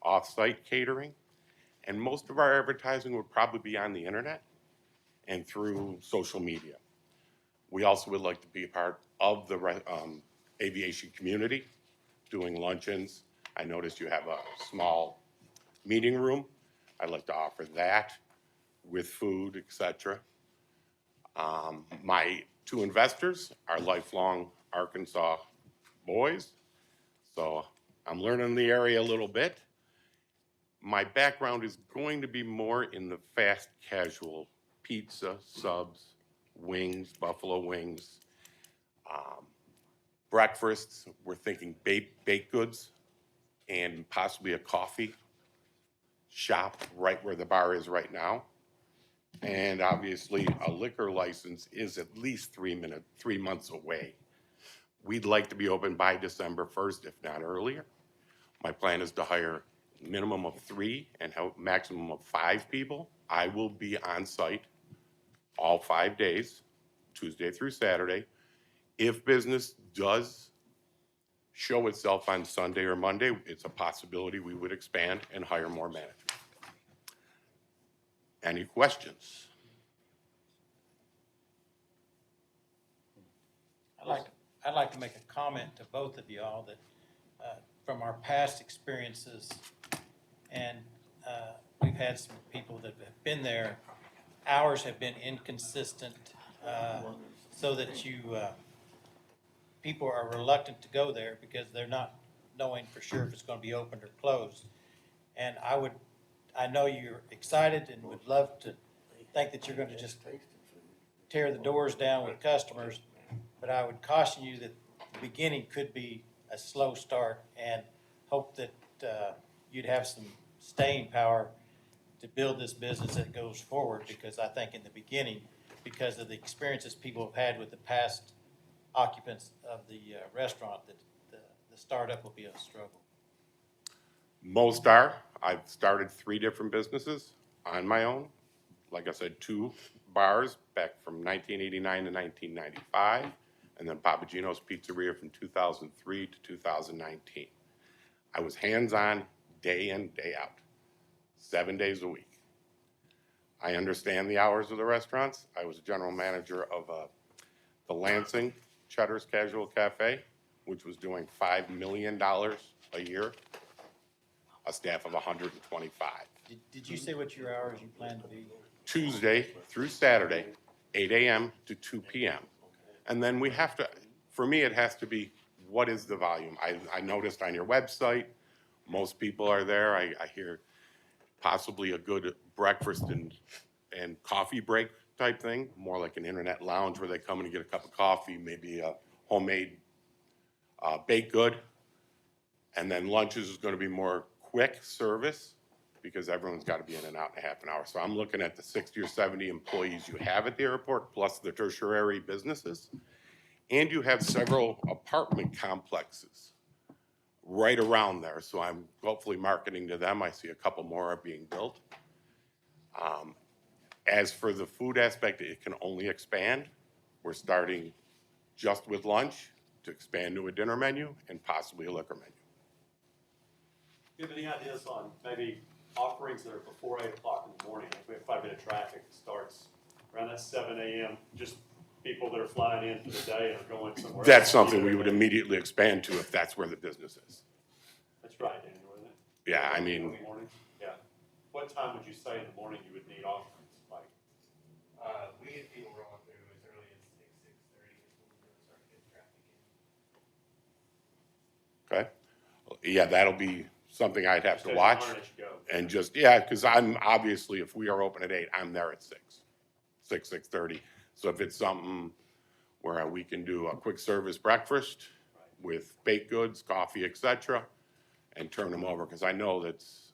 off-site catering, and most of our advertising would probably be on the internet and through social media. We also would like to be a part of the aviation community, doing luncheons. I noticed you have a small meeting room. I'd like to offer that with food, et cetera. My two investors are lifelong Arkansas boys, so I'm learning the area a little bit. My background is going to be more in the fast casual pizza, subs, wings, buffalo wings, breakfasts. We're thinking baked goods and possibly a coffee shop right where the bar is right now. And obviously, a liquor license is at least 3 months away. We'd like to be open by December 1st, if not earlier. My plan is to hire a minimum of 3 and help maximum of 5 people. I will be on site all 5 days, Tuesday through Saturday. If business does show itself on Sunday or Monday, it's a possibility we would expand and hire more managers. Any questions? I'd like to make a comment to both of y'all that, from our past experiences, and we've had some people that have been there, hours have been inconsistent, so that people are reluctant to go there because they're not knowing for sure if it's gonna be opened or closed. And I know you're excited and would love to think that you're gonna just tear the doors down with customers, but I would caution you that the beginning could be a slow start, and hope that you'd have some staying power to build this business that goes forward, because I think in the beginning, because of the experiences people have had with the past occupants of the restaurant, that the startup will be a struggle. Most are. I've started 3 different businesses on my own. Like I said, 2 bars back from 1989 to 1995, and then Papagino's Pizzeria from 2003 to 2019. I was hands-on day in, day out, 7 days a week. I understand the hours of the restaurants. I was general manager of the Lansing Cheddar's Casual Cafe, which was doing $5 million a year, a staff of 125. Did you say what your hours you plan to be? Tuesday through Saturday, 8 a.m. to 2 p.m. And then we have to, for me, it has to be, what is the volume? I noticed on your website, most people are there. I hear possibly a good breakfast and coffee break type thing, more like an internet lounge where they come in and get a cup of coffee, maybe a homemade baked good. And then lunches is going to be more quick service, because everyone's got to be in and out in a half an hour. So I'm looking at the 60 or 70 employees you have at the airport, plus the tertiary businesses. And you have several apartment complexes right around there. So I'm hopefully marketing to them. I see a couple more are being built. As for the food aspect, it can only expand. We're starting just with lunch to expand to a dinner menu and possibly a liquor menu. Do you have any ideas on maybe offerings that are before 8 o'clock in the morning? If we have quite a bit of traffic, it starts around that 7 a.m., just people that are flying in for the day and are going somewhere else. That's something we would immediately expand to if that's where the business is. That's right, Daniel, isn't it? Yeah, I mean, In the morning? Yeah. What time would you say in the morning you would need offerings? Like, We get people rolling through as early as 6:30 is when we're gonna start getting traffic in. okay. Yeah, that'll be something I'd have to Just watch. as you go. And just, yeah, because I'm obviously, if we are open at 8, I'm there at 6:30. So if it's something where we can do a quick service breakfast with baked goods, coffee, et cetera, and turn them over, because I know that's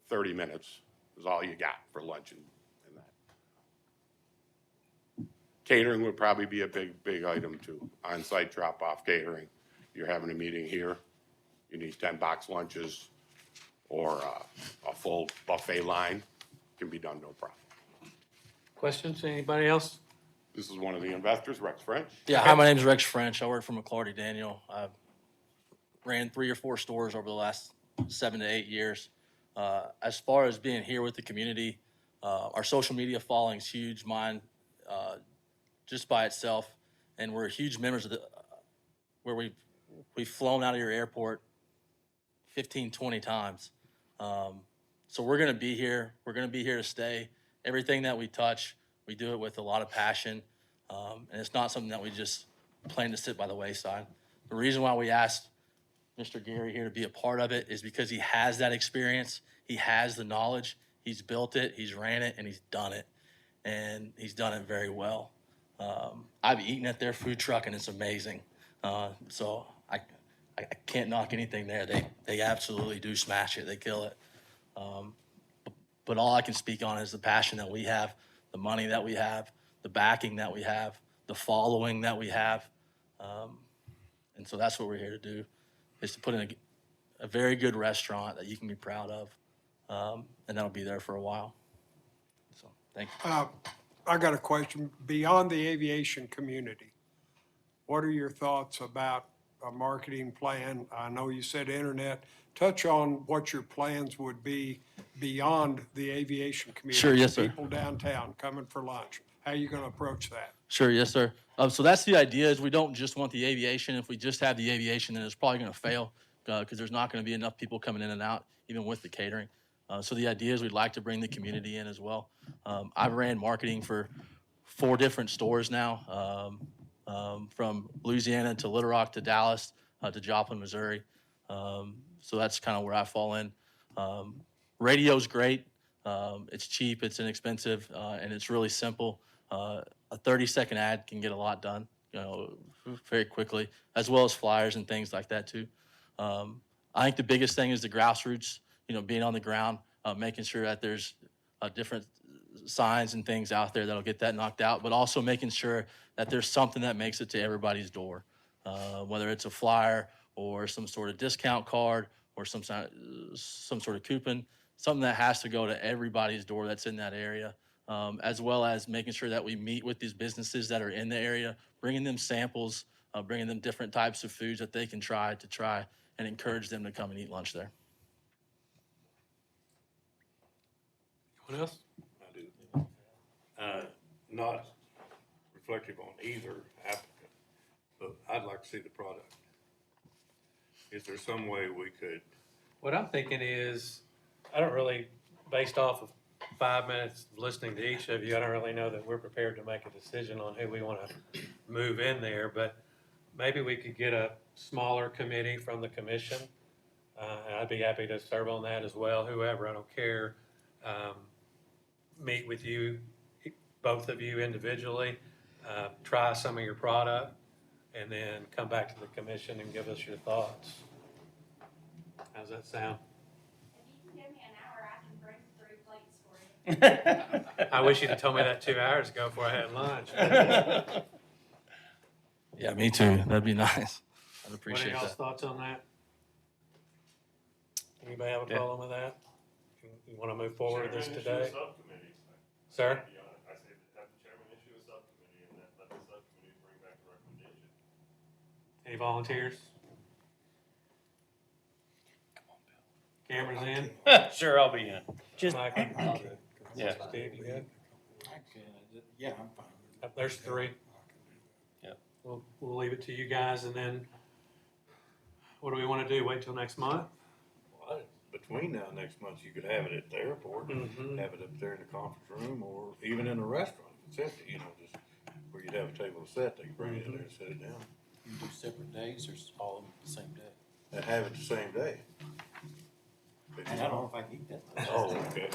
30 minutes is all you got for lunch and that. Catering would probably be a big item too. On-site drop-off catering. You're having a meeting here, you need 10 box lunches or a full buffet line, can be done, no problem. Questions, anybody else? This is one of the investors, Rex French. Yeah, hi, my name's Rex French. I work for McClarty Daniel. I've ran 3 or 4 stores over the last 7 to 8 years. As far as being here with the community, our social media following is huge. Mine, just by itself, and we're huge members of the, where we've flown out of your airport 15, 20 times. So we're gonna be here. We're gonna be here to stay. Everything that we touch, we do it with a lot of passion, and it's not something that we just plan to sit by the wayside. The reason why we asked Mr. Gary here to be a part of it is because he has that experience, he has the knowledge, he's built it, he's ran it, and he's done it, and he's done it very well. I've eaten at their food truck, and it's amazing. So I can't knock anything there. They absolutely do smash it. They kill it. But all I can speak on is the passion that we have, the money that we have, the backing that we have, the following that we have. And so that's what we're here to do, is to put in a very good restaurant that you can be proud of. And that'll be there for a while. So, thank you. I got a question. Beyond the aviation community, what are your thoughts about a marketing plan? I know you said internet. Touch on what your plans would be beyond the aviation community. Sure, yes, sir. People downtown coming for lunch. How are you going to approach that? Sure, yes, sir. So that's the idea, is we don't just want the aviation. If we just have the aviation, then it's probably going to fail, because there's not going to be enough people coming in and out, even with the catering. So the idea is we'd like to bring the community in as well. I've ran marketing for 4 different stores now, from Louisiana to Little Rock to Dallas to Joplin, Missouri. So that's kind of where I fall in. Radio's great. It's cheap, it's inexpensive, and it's really simple. A 30-second ad can get a lot done. very quickly, as well as flyers and things like that too. I think the biggest thing is the grassroots, being on the ground, making sure that there's different signs and things out there that'll get that knocked out, but also making sure that there's something that makes it to everybody's door, whether it's a flyer or some sort of discount card or some sort of coupon, something that has to go to everybody's door that's in that area, as well as making sure that we meet with these businesses that are in the area, bringing them samples, bringing them different types of foods that they can try and encourage them to come and eat lunch there. What else? I do. Not reflective on either applicant, but I'd like to see the product. Is there some way we could, What I'm thinking is, I don't really, based off of 5 minutes of listening to each of you, I don't really know that we're prepared to make a decision on who we want to move in there, but maybe we could get a smaller committee from the commission. And I'd be happy to serve on that as well, whoever, I don't care. Meet with you, both of you individually, try some of your product, and then come back to the commission and give us your thoughts. How's that sound? If you can give me an hour, I can bring 3 plates for you. I wish you'd have told me that 2 hours ago before I had lunch. Yeah, me too. That'd be nice. I'd What are appreciate y'all's that. thoughts on that? Anybody have a problem with that? You want to move forward with this Chairman, issue a today? subcommittee. Sir? I say that have the chairman issue a subcommittee and let the subcommittee bring back a recommendation. Any volunteers? Cameras in? Sure, I'll be in. Just, Mike? Yeah. Steve, you good? Yeah, I'm fine. There's 3. Yeah. We'll leave it to you guys, and then what do we want to do? Wait till next month? well, between now and next month, you could have it at the airport, Mhm. have it up there in the conference room, or even in a restaurant, if it's empty, just where you'd have a table to set, they could bring it in there and set it down, You do separate days or all of them the same day? and have it the same day. But And I don't know if I can eat that. Oh, okay.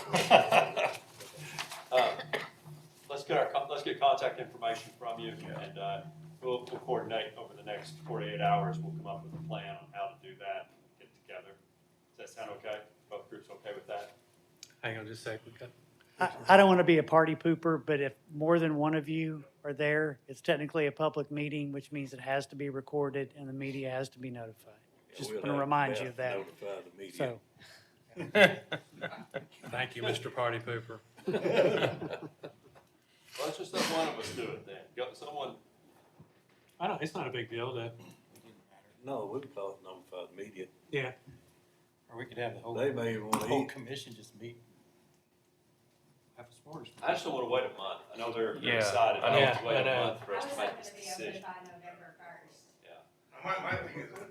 Let's get contact information from you, and we'll coordinate over the next 48 hours. We'll come up with a plan on how to do that, get together. Does that sound okay? Both groups okay with that? Hang on just a sec. We got- I don't want to be a party pooper, but if more than one of you are there, it's technically a public meeting, which means it has to be recorded and the media has to be notified. Just We'll want to have remind Beth you of that. Notify the media. So, Thank you, Mr. Party Pooper. Well, let's just let one of us do it then. Someone, It's not a big deal to, No, we could call it notify the media. yeah. Or we could have the whole, They may the wanna whole eat. commission just meet. Have a s'mores. I just don't want to wait a month. I know they're Yeah, excited. I I don't know. want to wait I a know. month for us to make this decision. November 1st. Yeah. My thing is, I don't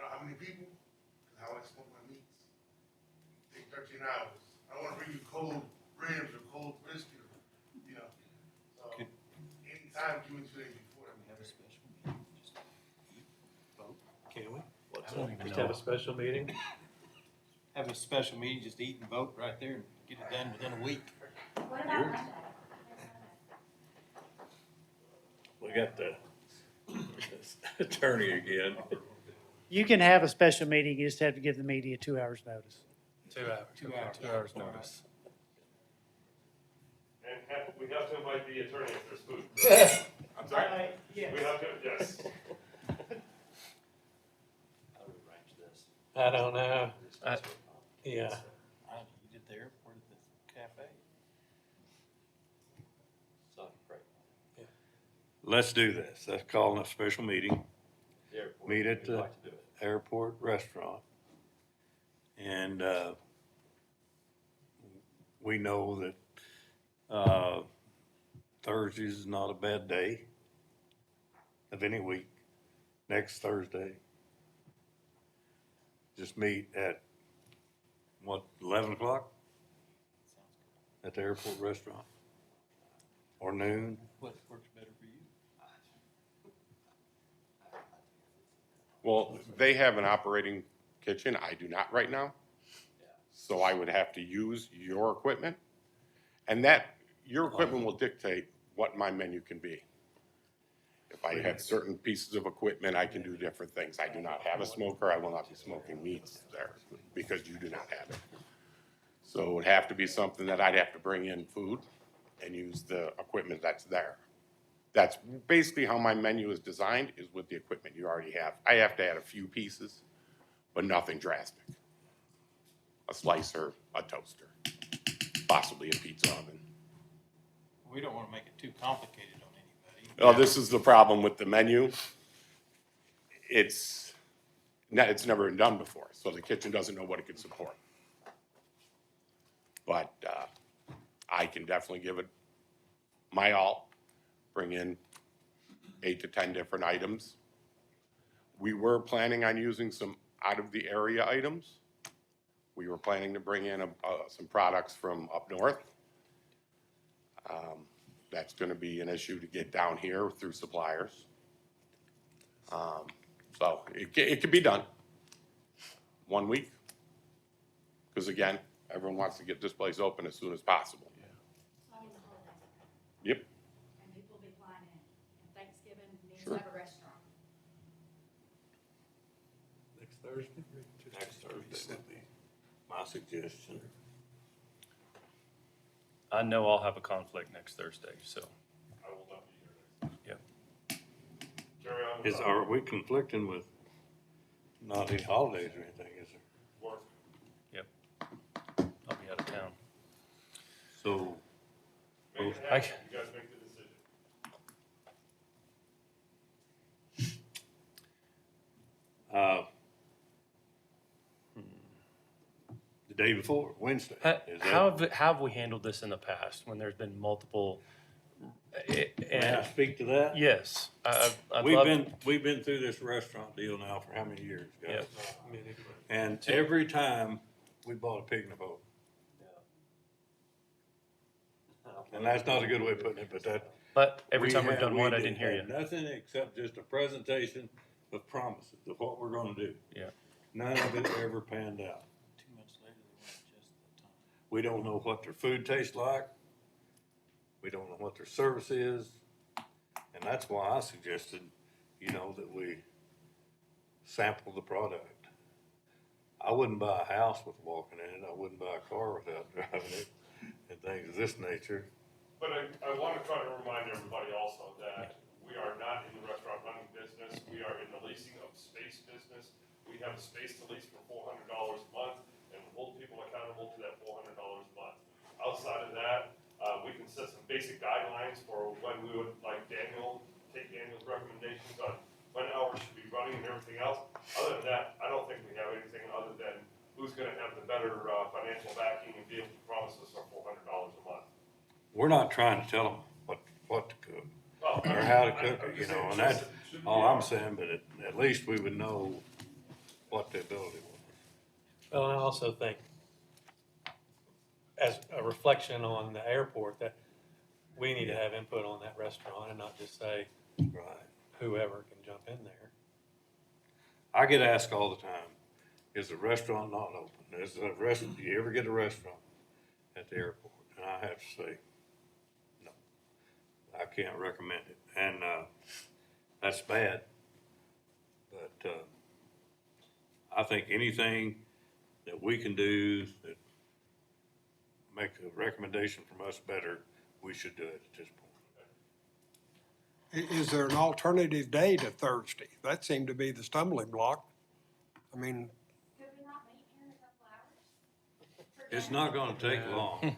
know how many people, how I smoke my meats. Take 13 hours. I don't wanna bring you cold ribs or cold brisket, so, Could- anytime, give me 2 days before. Have a special meeting, just eat, vote. Can we? I don't even Just have know. a special meeting? Have a special meeting, just eat and vote right there and get it done within a week. What about Monday? We got the attorney again. you can have a special meeting, you just have to give the media 2 hours notice. 2 hours. 2 hours. 2 hours notice. And we have to invite the attorney if there's food. I'm sorry? We have to, yes. How do we arrange this? I don't know. Yeah. I eat at the airport at the cafe. So, great. Let's do this. Let's call a special meeting, The airport, Meet at we'd the- like to do it. airport restaurant. And, we know that, Thursdays is not a bad day of any week. Next Thursday. Just meet at, 11 o'clock? At the airport restaurant? Or noon? What works better for you? Well, they have an operating kitchen. I do not right now. So I would have to use your equipment. And your equipment will dictate what my menu can be. If I have certain pieces of equipment, I can do different things. I do not have a smoker, I will not be smoking meats there, because you do not have it. So it would have to be something that I'd have to bring in food and use the equipment that's there. That's basically how my menu is designed, is with the equipment you already have. I have to add a few pieces, but nothing drastic. A slicer, a toaster, possibly a pizza oven. We don't want to make it too complicated on anybody. Oh, this is the problem with the menu. It's never been done before, so the kitchen doesn't know what it can support. But I can definitely give it my all, bring in 8 to 10 different items. We were planning on using some out-of-the-area items. We were planning to bring in some products from up north. That's gonna be an issue to get down here through suppliers. So it could be done 1 week. Because again, everyone wants to get this place open as soon as possible. Yep. And people will be flying in. And Thanksgiving needs Sure. to have a restaurant. Next Thursday would be my suggestion. I know I'll have a conflict next Thursday, so, I will not be here yeah. Carry on. Are we conflicting with not any holidays or anything, is there? Work. Yep. I'll be out of town. So, Make it I- happen. You guys make the decision. the day before, Wednesday. is that- How have we handled this in the past when there's been multiple? May I And speak to that? yes, I'd love. We've been through this restaurant deal now for how many years, guys? Yep. And every time, we bought a pig in a boat. And that's not a good way of putting it, but that. But every time we've had- done one, I we didn't hear you. had Nothing except just a presentation of promises of what we're gonna do. Yeah. None of it ever panned out. 2 months later, they want to adjust the time. We don't know what their food tastes like. We don't know what their service is. And that's why I suggested, that we sample the product. I wouldn't buy a house with walking in it. I wouldn't buy a car without driving it and things of this nature. But I want to try to remind everybody also that we are not in the restaurant running business. We are in the leasing of space business. We have a space to lease for $400 a month, and we hold people accountable to that $400 a month. Outside of that, we can set some basic guidelines for when we would, like take Daniel's recommendations on when hours should be running and everything else. Other than that, I don't think we have anything other than who's going to have the better financial backing and be able to promise us our $400 a month. We're not trying to tell them what to cook Well, or how to cook it, and that's all I'm saying, but at least we would know what the ability was. Well, and I also think, as a reflection on the airport, that we need to have input on that restaurant and not just say Right. whoever can jump in there. I get asked all the time, is the restaurant not open? Do you ever get a restaurant at the airport? And I have to say, no, I can't recommend it. And, that's bad. But, I think anything that we can do that make a recommendation from us better, we should do it at this point. Is there an alternative day to Thursday? That seemed to be the stumbling block. I mean, Could we not meet here in a couple hours? It's not gonna take long.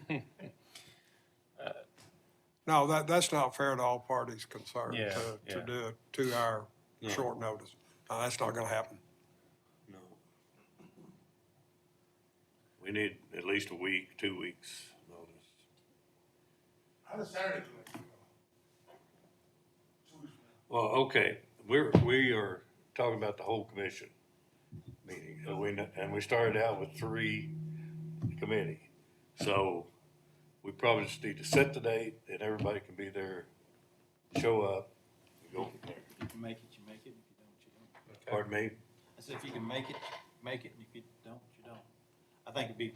no, that's not fair to all parties concerned Yeah, to yeah. do a 2-hour No. short notice. No, that's not gonna happen. No. We need at least a week, 2 weeks notice. How does Saturday come in? 2 weeks from now. Well, okay, we are talking about the whole commission meeting, and we started out with 3 committee. So we probably just need to set the date, and everybody can be there, show up, and go from there. If you can make it, you make it. If you don't, you don't. Pardon me? I said, if you can make it, make it. And if you don't, you don't. I think it'd be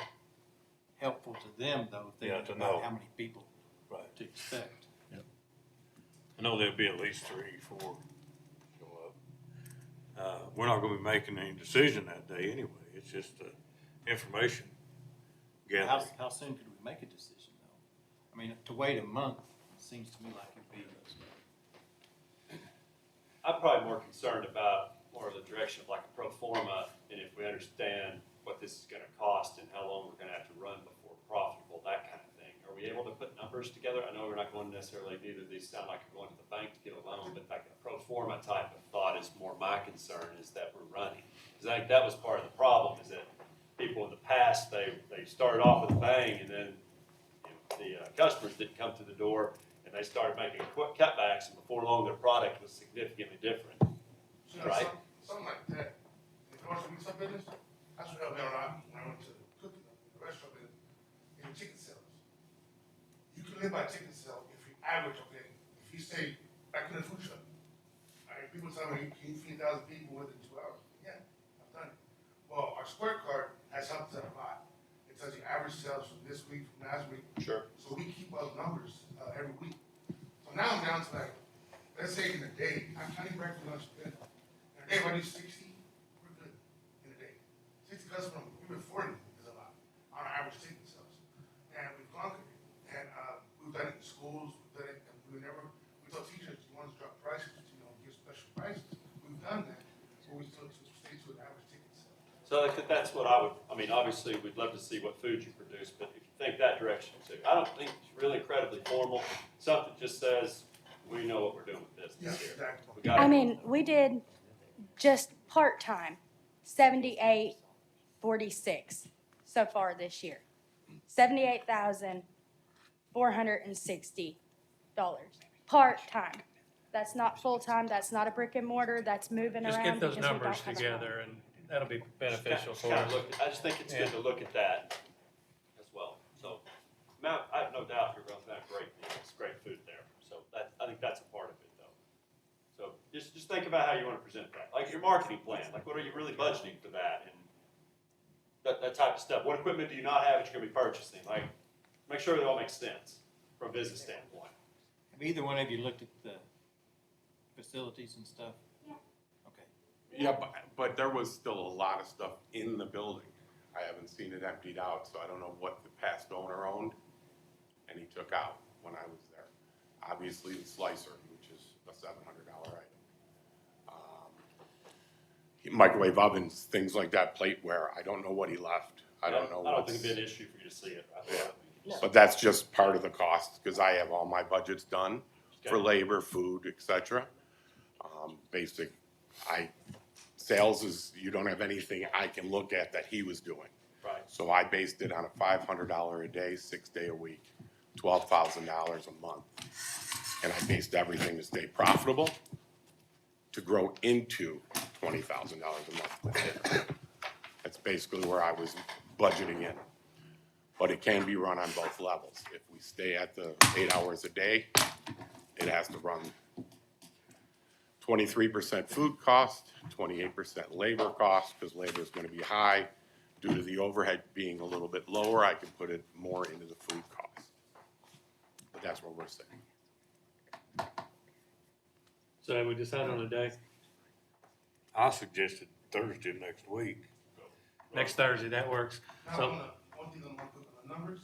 helpful to them, though, if they Yeah, know to about know. how many people Right. to expect. I know there'll be at least 3, 4 show up. We're not gonna be making any decision that day anyway. It's just, information gathering. How soon could we make a decision, though? I mean, to wait a month seems to me like it'd be. I'm probably more concerned about more of the direction of like a pro forma, and if we understand what this is gonna cost and how long we're gonna have to run before profitable, that kind of thing. Are we able to put numbers together? I know we're not going necessarily, neither of these sound like you're going to the bank to get a loan, but like a pro forma type of thought is more my concern, is that we're running. Because I think that was part of the problem, is that people in the past, they started off with a bang, and then the customers didn't come to the door, and they started making quick cutbacks, and before long, their product was significantly different. You know, Right. Something like that. If you want to retail business, that's what helped me out when I went to cooking, the restaurant business, in chicken sales. You can live by chicken sales if you average, okay, if you say, back in the food truck, all right, people tell me, can you feed 1,000 people within 2 hours? Yeah, I've done it. Well, our square card has helped us a lot. It tells you average sales from this week, from last week. Sure. So we keep those numbers every week. So now I'm down to like, let's say in a day, I need breakfast, lunch, dinner. In a day, if I do 60, we're good in a day. 60 customers, even 40 is a lot on our average ticket sales. And we've conquered it. And we've done it in schools, we've done it, and we told teachers, you want to drop prices, give special prices. We've done that, but we still stay to an average ticket sale. So that's what I mean, obviously, we'd love to see what food you produce, but if you think that direction too, I don't think it's really incredibly formal. Something just says, we know what we're doing with business Yes, here. exactly. We gotta- I mean, we did just part-time, 78,46 so far this year. $78,460. Part-time. That's not full-time, that's not a brick and mortar, that's moving Just around. get those because we don't numbers have a- together, and that'll be beneficial Just for kinda us. I just think it's good to look at that as well. So, I have no doubt you're going to have great meals, great food there. So I think that's a part of it though. So just think about how you want to present that. Like your marketing plan, like what are you really budgeting for that? And that type of stuff. What equipment do you not have that you're going to be purchasing? Like, make sure it all makes sense from a business standpoint. Have either one of you looked at the facilities and stuff? Okay. Yeah, but there was still a lot of stuff in the building. I haven't seen it emptied out, so I don't know what the past owner owned and he took out when I was there. Obviously, the slicer, which is a $700 item. Microwave ovens, things like that, plateware, I don't know what he left. I don't know I don't what's. think it'd be an issue for you to see it. I think we can But that's just part of the cost, because I have all my budgets done for Okay. labor, food, et cetera. Sales is, you don't have anything I can look at that he was doing. Right. So I based it on a $500 a day, 6 day a week, $12,000 a month. And I based everything to stay profitable, to grow into $20,000 a month. That's basically where I was budgeting in. But it can be run on both levels. If we stay at the 8 hours a day, it has to run 23% food cost, 28% labor cost, because labor is going to be high. Due to the overhead being a little bit lower, I can put it more into the food cost. But that's what we're saying. So have we decided on a day? I suggested Thursday next week. Next Thursday, that works. Now, So, one thing on the numbers,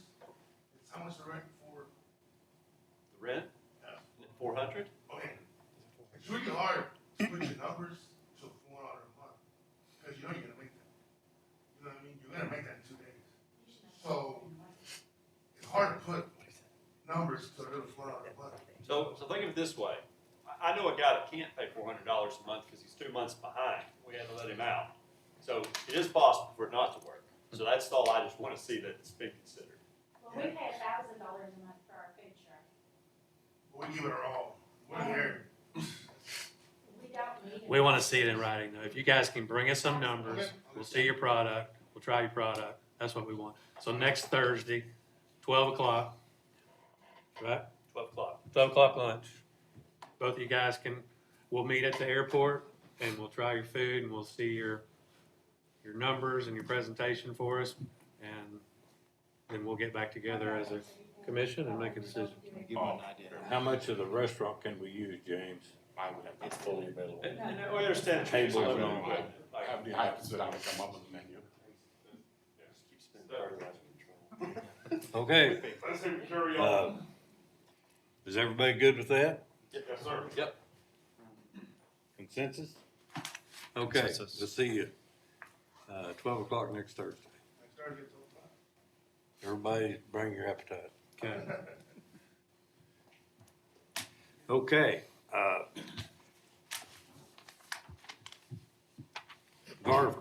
it's how much the rent for, The rent, 400? okay. It's really hard to put your numbers to $400 a month, because you know you're gonna make that. You know what I mean? You're gonna make that in 2 days. So, it's hard to put numbers to a little $400 a month. So think of it this way. I know a guy that can't pay $400 a month because he's 2 months behind. We had to let him out. So it is possible for it not to work. So that's all I just want to see that it's been considered. Well, we pay $1,000 a month for our food truck. We give it our all. We're here. We don't need it. we want to see it in writing, though. If you guys can bring us some numbers, we'll see your product, we'll try your product. That's what we want. So next Thursday, 12 o'clock, right? 12 o'clock. 12 o'clock lunch. Both of you guys we'll meet at the airport, and we'll try your food, and we'll see your numbers and your presentation for us, and then we'll get back together as a commission and make a decision. Give them an idea. How much of the restaurant can we use, James? I would have, it's fully available. And we understand. Tables I and would, all. I have to sit down and come up with a menu. Okay, Let's see, carry on. is everybody good with that? Yes, sir. Yep. Consensus? Okay, Consensus. we'll see you, 12 o'clock next Thursday. Everybody bring your appetite. Okay. Okay, Garver.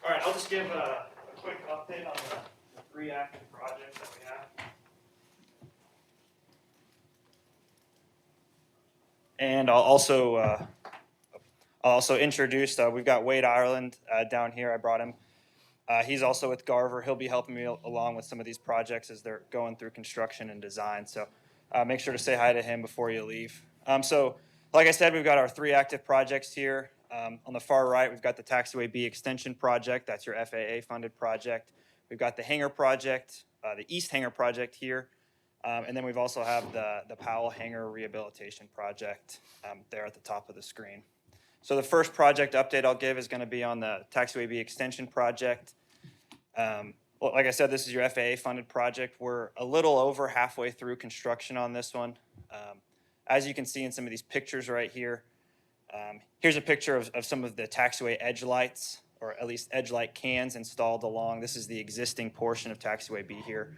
All right, I'll just give a quick update on the three active projects that we have. And I'll also introduce, we've got Wade Ireland down here. I brought him. He's also with Garver. He'll be helping me along with some of these projects as they're going through construction and design. So make sure to say hi to him before you leave. So like I said, we've got our three active projects here. On the far right, we've got the Taxiway B extension project. That's your FAA-funded project. We've got the hangar project, the East Hangar project here. And then we've also have the Powell Hangar Rehabilitation Project there at the top of the screen. So the first project update I'll give is going to be on the Taxiway B extension project. Well, like I said, this is your FAA-funded project. We're a little over halfway through construction on this one. As you can see in some of these pictures right here, here's a picture of some of the taxiway edge lights, or at least edge light cans installed along. This is the existing portion of Taxiway B here.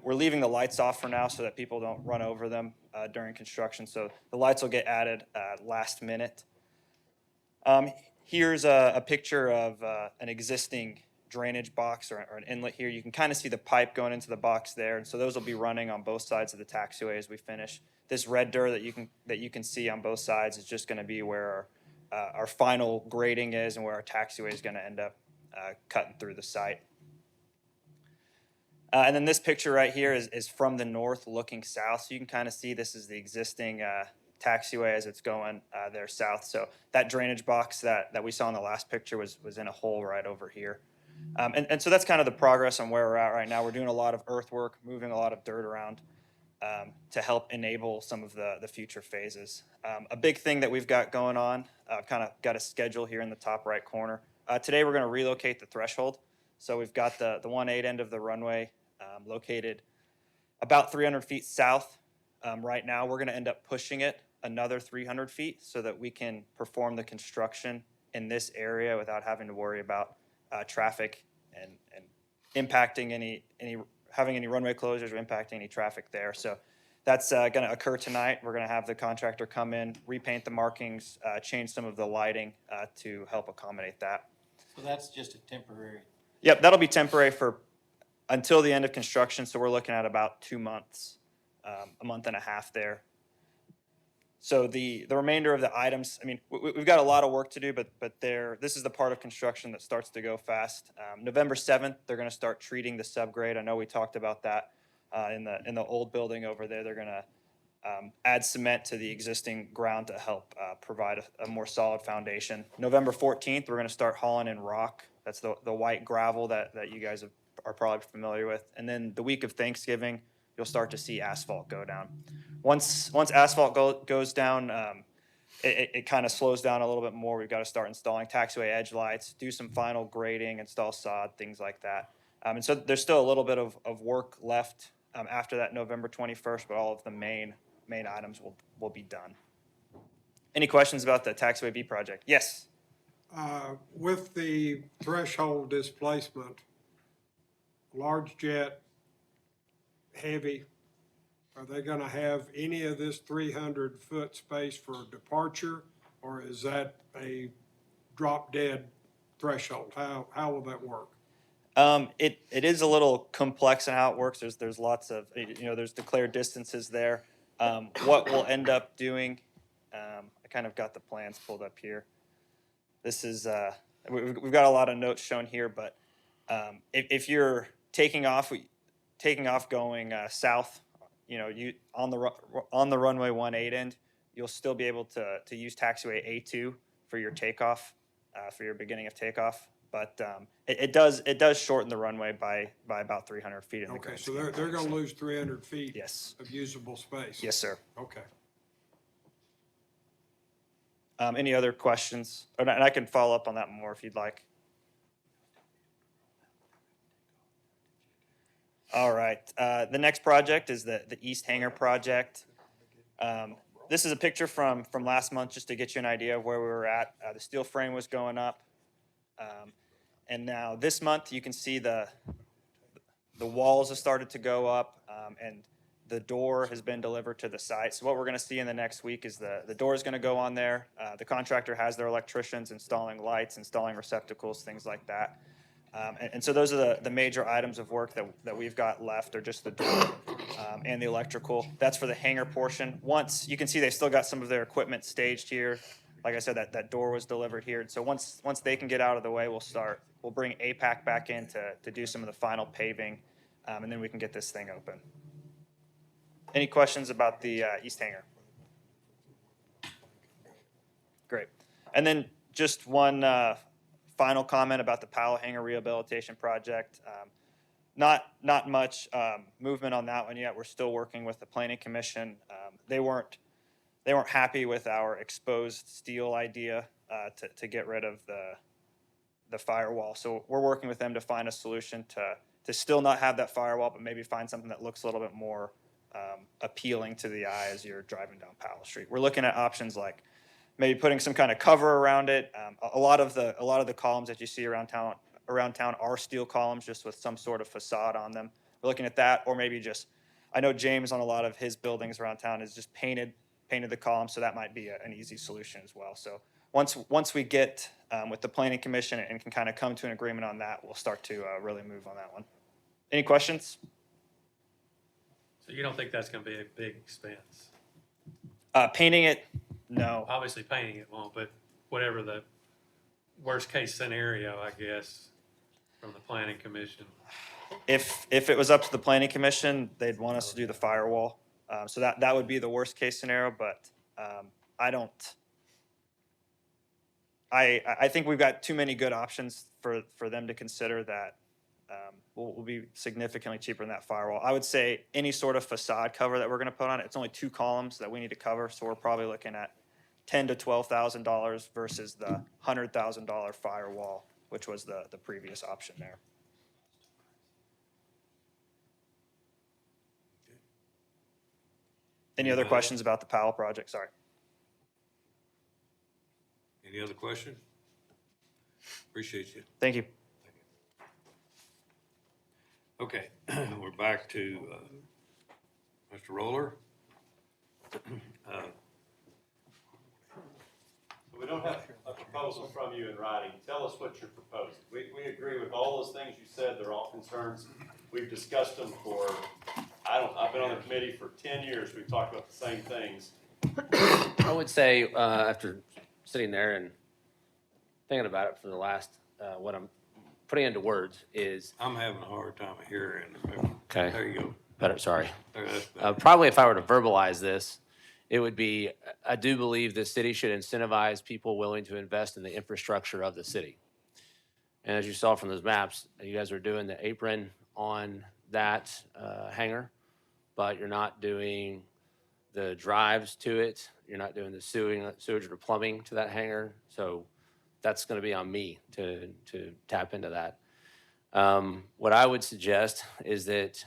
We're leaving the lights off for now so that people don't run over them during construction. So the lights will get added last minute. Here's a picture of an existing drainage box or an inlet here. You can kind of see the pipe going into the box there. And so those will be running on both sides of the taxiway as we finish. This red dirt that you can see on both sides is just going to be where our final grading is and where our taxiway is going to end up cutting through the site. And then this picture right here is from the north looking south. So you can kind of see this is the existing taxiway as it's going there south. So that drainage box that we saw in the last picture was in a hole right over here. And so that's kind of the progress on where we're at right now. We're doing a lot of earthwork, moving a lot of dirt around to help enable some of the future phases. A big thing that we've got going on, I've kind of got a schedule here in the top right corner. Today we're going to relocate the threshold. So we've got the 1/8 end of the runway located about 300 feet south. Right now we're going to end up pushing it another 300 feet so that we can perform the construction in this area without having to worry about traffic and impacting having any runway closures or impacting any traffic there. So that's going to occur tonight. We're going to have the contractor come in, repaint the markings, change some of the lighting to help accommodate that. So that's just a temporary. Yep, that'll be temporary until the end of construction. So we're looking at about 2 months, a month and a half there. So the remainder of the items, I mean, we've got a lot of work to do, but this is the part of construction that starts to go fast. November 7th, they're going to start treating the subgrade. I know we talked about that in the old building over there. They're going to add cement to the existing ground to help provide a more solid foundation. November 14th, we're going to start hauling in rock. That's the white gravel that you guys are probably familiar with. And then the week of Thanksgiving, you'll start to see asphalt go down. Once asphalt goes down, it kind of slows down a little bit more. We've got to start installing taxiway edge lights, do some final grading, install sod, things like that. And so there's still a little bit of work left after that November 21st, but all of the main items will be done. Any questions about the Taxiway B project? Yes? With the threshold displacement, large jet, heavy, are they going to have any of this 300-foot space for departure, or is that a drop-dead threshold? How will that work? It is a little complex in how it works. There's lots of, there's declared distances there. What we'll end up doing, I kind of got the plans pulled up here. This is, we've got a lot of notes shown here, but If you're taking off going south, you know, on the runway 18 end, you'll still be able to use taxiway A2 for your takeoff, for your beginning of takeoff. But it does shorten the runway by about 300 feet in the Okay, grand so scheme they're of going things. to lose 300 feet Yes. of usable space? Yes, sir. Okay. Any other questions? And I can follow up on that more if you'd like. All right. The next project is the East Hangar project. This is a picture from last month just to get you an idea of where we were at. The steel frame was going up. And now this month you can see the walls have started to go up, and the door has been delivered to the site. So what we're going to see in the next week is the door is going to go on there. The contractor has their electricians installing lights, installing receptacles, things like that. And so those are the major items of work that we've got left, are just the door and the electrical. That's for the hangar portion. Once, you can see they've still got some of their equipment staged here. Like I said, that door was delivered here. And so once they can get out of the way, we'll bring APAC back in to do some of the final paving, and then we can get this thing open. Any questions about the East Hangar? Great. And then just one final comment about the Powell Hangar Rehabilitation Project. Not much movement on that one yet. We're still working with the Planning Commission. They weren't happy with our exposed steel idea to get rid of the firewall. So we're working with them to find a solution to still not have that firewall, but maybe find something that looks a little bit more appealing to the eye as you're driving down Powell Street. We're looking at options like maybe putting some kind of cover around it. A lot of the columns that you see around town are steel columns, just with some sort of facade on them. We're looking at that, or maybe just, I know James on a lot of his buildings around town has just painted the columns, so that might be an easy solution as well. So once we get with the Planning Commission and can kind of come to an agreement on that, we'll start to really move on that one. Any questions? So you don't think that's gonna be a big expense? Painting it, no. Obviously painting it won't, but whatever the worst case scenario, I guess, from the planning commission. If it was up to the Planning Commission, they'd want us to do the firewall. So that would be the worst case scenario, but I think we've got too many good options for them to consider that will be significantly cheaper than that firewall. I would say any sort of facade cover that we're going to put on it, it's only 2 columns that we need to cover, so we're probably looking at $10,000 to $12,000 versus the $100,000 firewall, which was the previous option there. Any other questions about the Powell project? Sorry. Any other question? Appreciate you. Thank you. Okay, we're back to Mr. Roller. We don't have a proposal from you in writing. Tell us what you're proposing. We agree with all those things you said. They're all concerns. We've discussed them for, I've been on the committee for 10 years. We've talked about the same things. I would say, after sitting there and thinking about it for the last, what I'm putting into words is. I'm having a hard time hearing. Okay. There you go. Better, sorry. That's better. Probably if I were to verbalize this, it would be, I do believe the city should incentivize people willing to invest in the infrastructure of the city. And as you saw from those maps, you guys are doing the apron on that hangar, but you're not doing the drives to it. You're not doing the sewage or plumbing to that hangar. So that's going to be on me to tap into that. What I would suggest is that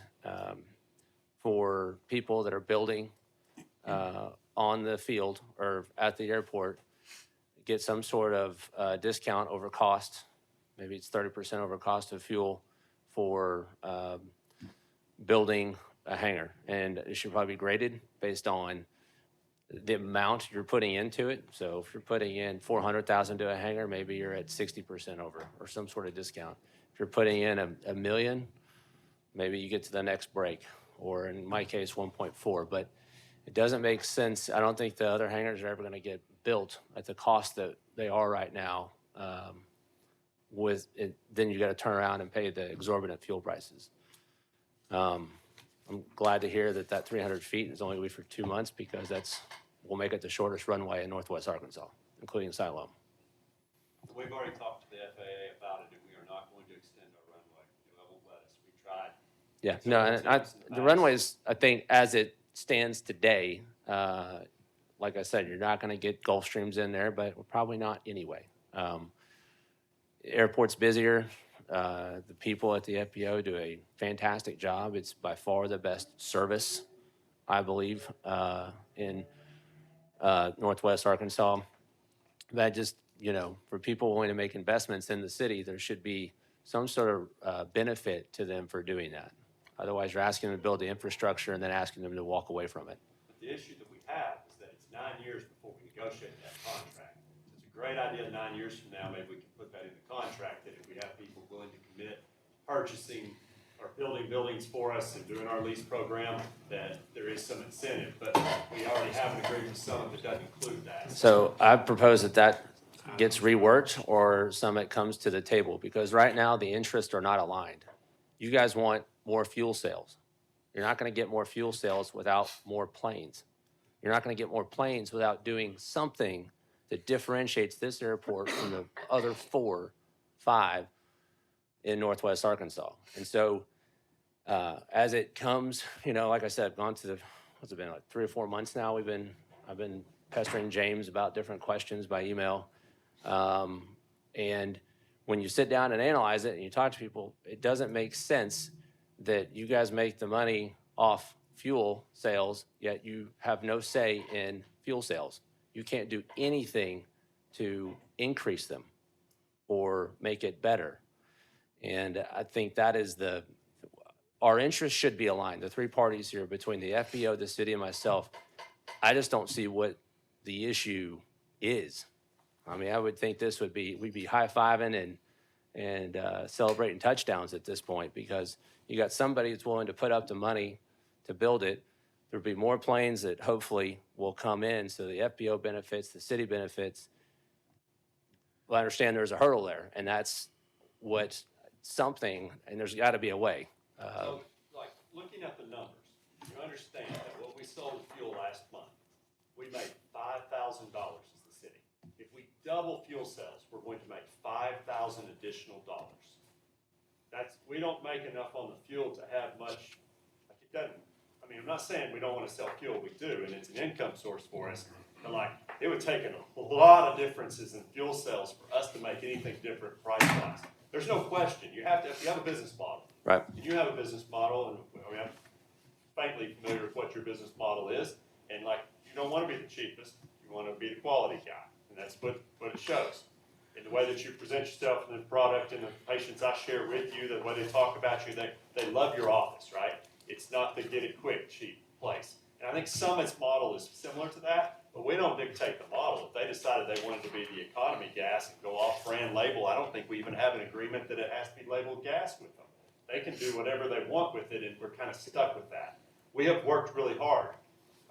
for people that are building on the field or at the airport, get some sort of discount over cost. Maybe it's 30% over cost of fuel for building a hangar. And it should probably be graded based on the amount you're putting into it. So if you're putting in $400,000 to a hangar, maybe you're at 60% over or some sort of discount. If you're putting in $1 million, maybe you get to the next break, or in my case, 1.4. But it doesn't make sense. I don't think the other hangars are ever going to get built at the cost that they are right now with it, then you got to turn around and pay the exorbitant fuel prices. I'm glad to hear that 300 feet is only going to be for 2 months, because will make it the shortest runway in Northwest Arkansas, including Siloam. We've already talked to the FAA about it, and we are not going to extend our runway. They won't let us. We tried. Yeah, no, and the runways, I think, as it stands today, like I said, you're not going to get Gulfstreams in there, but probably not anyway. Airport's busier. The people at the FBO do a fantastic job. It's by far the best service, I believe, in Northwest Arkansas. That just, for people wanting to make investments in the city, there should be some sort of benefit to them for doing that. Otherwise, you're asking them to build the infrastructure and then asking them to walk away from it. But the issue that we have is that it's 9 years before we negotiate that contract. It's a great idea 9 years from now, maybe we can put that in the contract, that if we have people willing to commit purchasing or building buildings for us and doing our lease program, that there is some incentive. But we already have an agreement with Summit that doesn't include that. So I propose that gets reworked, or Summit comes to the table, because right now the interests are not aligned. You guys want more fuel sales. You're not going to get more fuel sales without more planes. You're not going to get more planes without doing something that differentiates this airport from the other 4, 5 in Northwest Arkansas. And so as it comes, like I said, gone to what's it been, like 3 or 4 months now, I've been pestering James about different questions by email. And when you sit down and analyze it and you talk to people, it doesn't make sense that you guys make the money off fuel sales, yet you have no say in fuel sales. You can't do anything to increase them or make it better. And I think that is our interests should be aligned, the 3 parties here between the FBO, the city, and myself. I just don't see what the issue is. I mean, I would think we'd be high-fiving and celebrating touchdowns at this point, because you got somebody that's willing to put up the money to build it. There'll be more planes that hopefully will come in, so the FBO benefits, the city benefits. Well, I understand there's a hurdle there, and that's and there's got to be a way. So, like, looking at the numbers, you understand that what we sold fuel last month, we made $5,000 as the city. If we double fuel sales, we're going to make $5,000 additional dollars. We don't make enough on the fuel to have much, like it doesn't, I mean, I'm not saying we don't want to sell fuel, we do, and it's an income source for us. But like, it would take a lot of differences in fuel sales for us to make anything different price-wise. There's no question, if you have a business model. Right. And you have a business model, and I'm faintly familiar with what your business model is, and like, you don't want to be the cheapest, you want to be the quality guy, and that's what it shows. In the way that you present yourself in the product and the patients I share with you, the way they talk about you, they love your office, right? It's not the get it quick, cheap place. And I think Summit's model is similar to that, but we don't dictate the model. If they decided they wanted to be the economy gas and go off brand label, I don't think we even have an agreement that it has to be labeled gas with them. They can do whatever they want with it, and we're kind of stuck with that. We have worked really hard.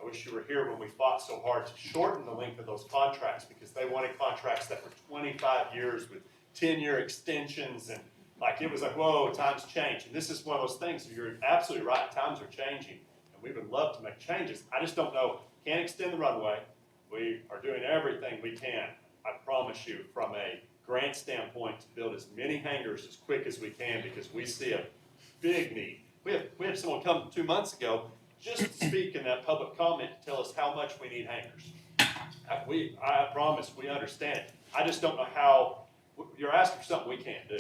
I wish you were here when we fought so hard to shorten the length of those contracts, because they wanted contracts that were 25 years with 10-year extensions, and like, it was like, whoa, times change. And this is one of those things, you're absolutely right, times are changing, and we would love to make changes. I just don't know, can't extend the runway. We are doing everything we can, I promise you, from a grant standpoint, to build as many hangars as quick as we can, because we see a big need. We had someone come 2 months ago just to speak in that public comment to tell us how much we need hangars. I promise we understand. I just don't know how, you're asking for something we can't do.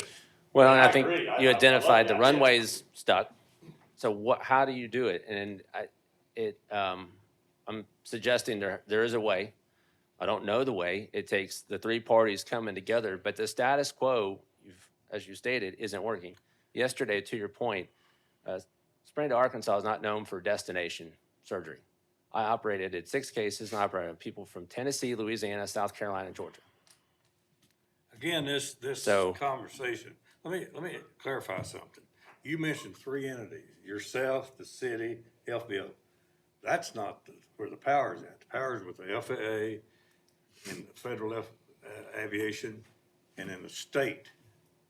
Well, and I think agree. you I identified the love that. runway's stuck. So how do you do it? And I'm suggesting there is a way. I don't know the way. It takes the 3 parties coming together, but the status quo, as you stated, isn't working. Yesterday, to your point, Spring to Arkansas is not known for destination surgery. I operated at 6 cases, and I operated on people from Tennessee, Louisiana, South Carolina, and Georgia. Again, this conversation, let me clarify something. You mentioned 3 entities, yourself, the city, FBO. That's not where the power's at. The power's with the FAA and the Federal Aviation, and in the state.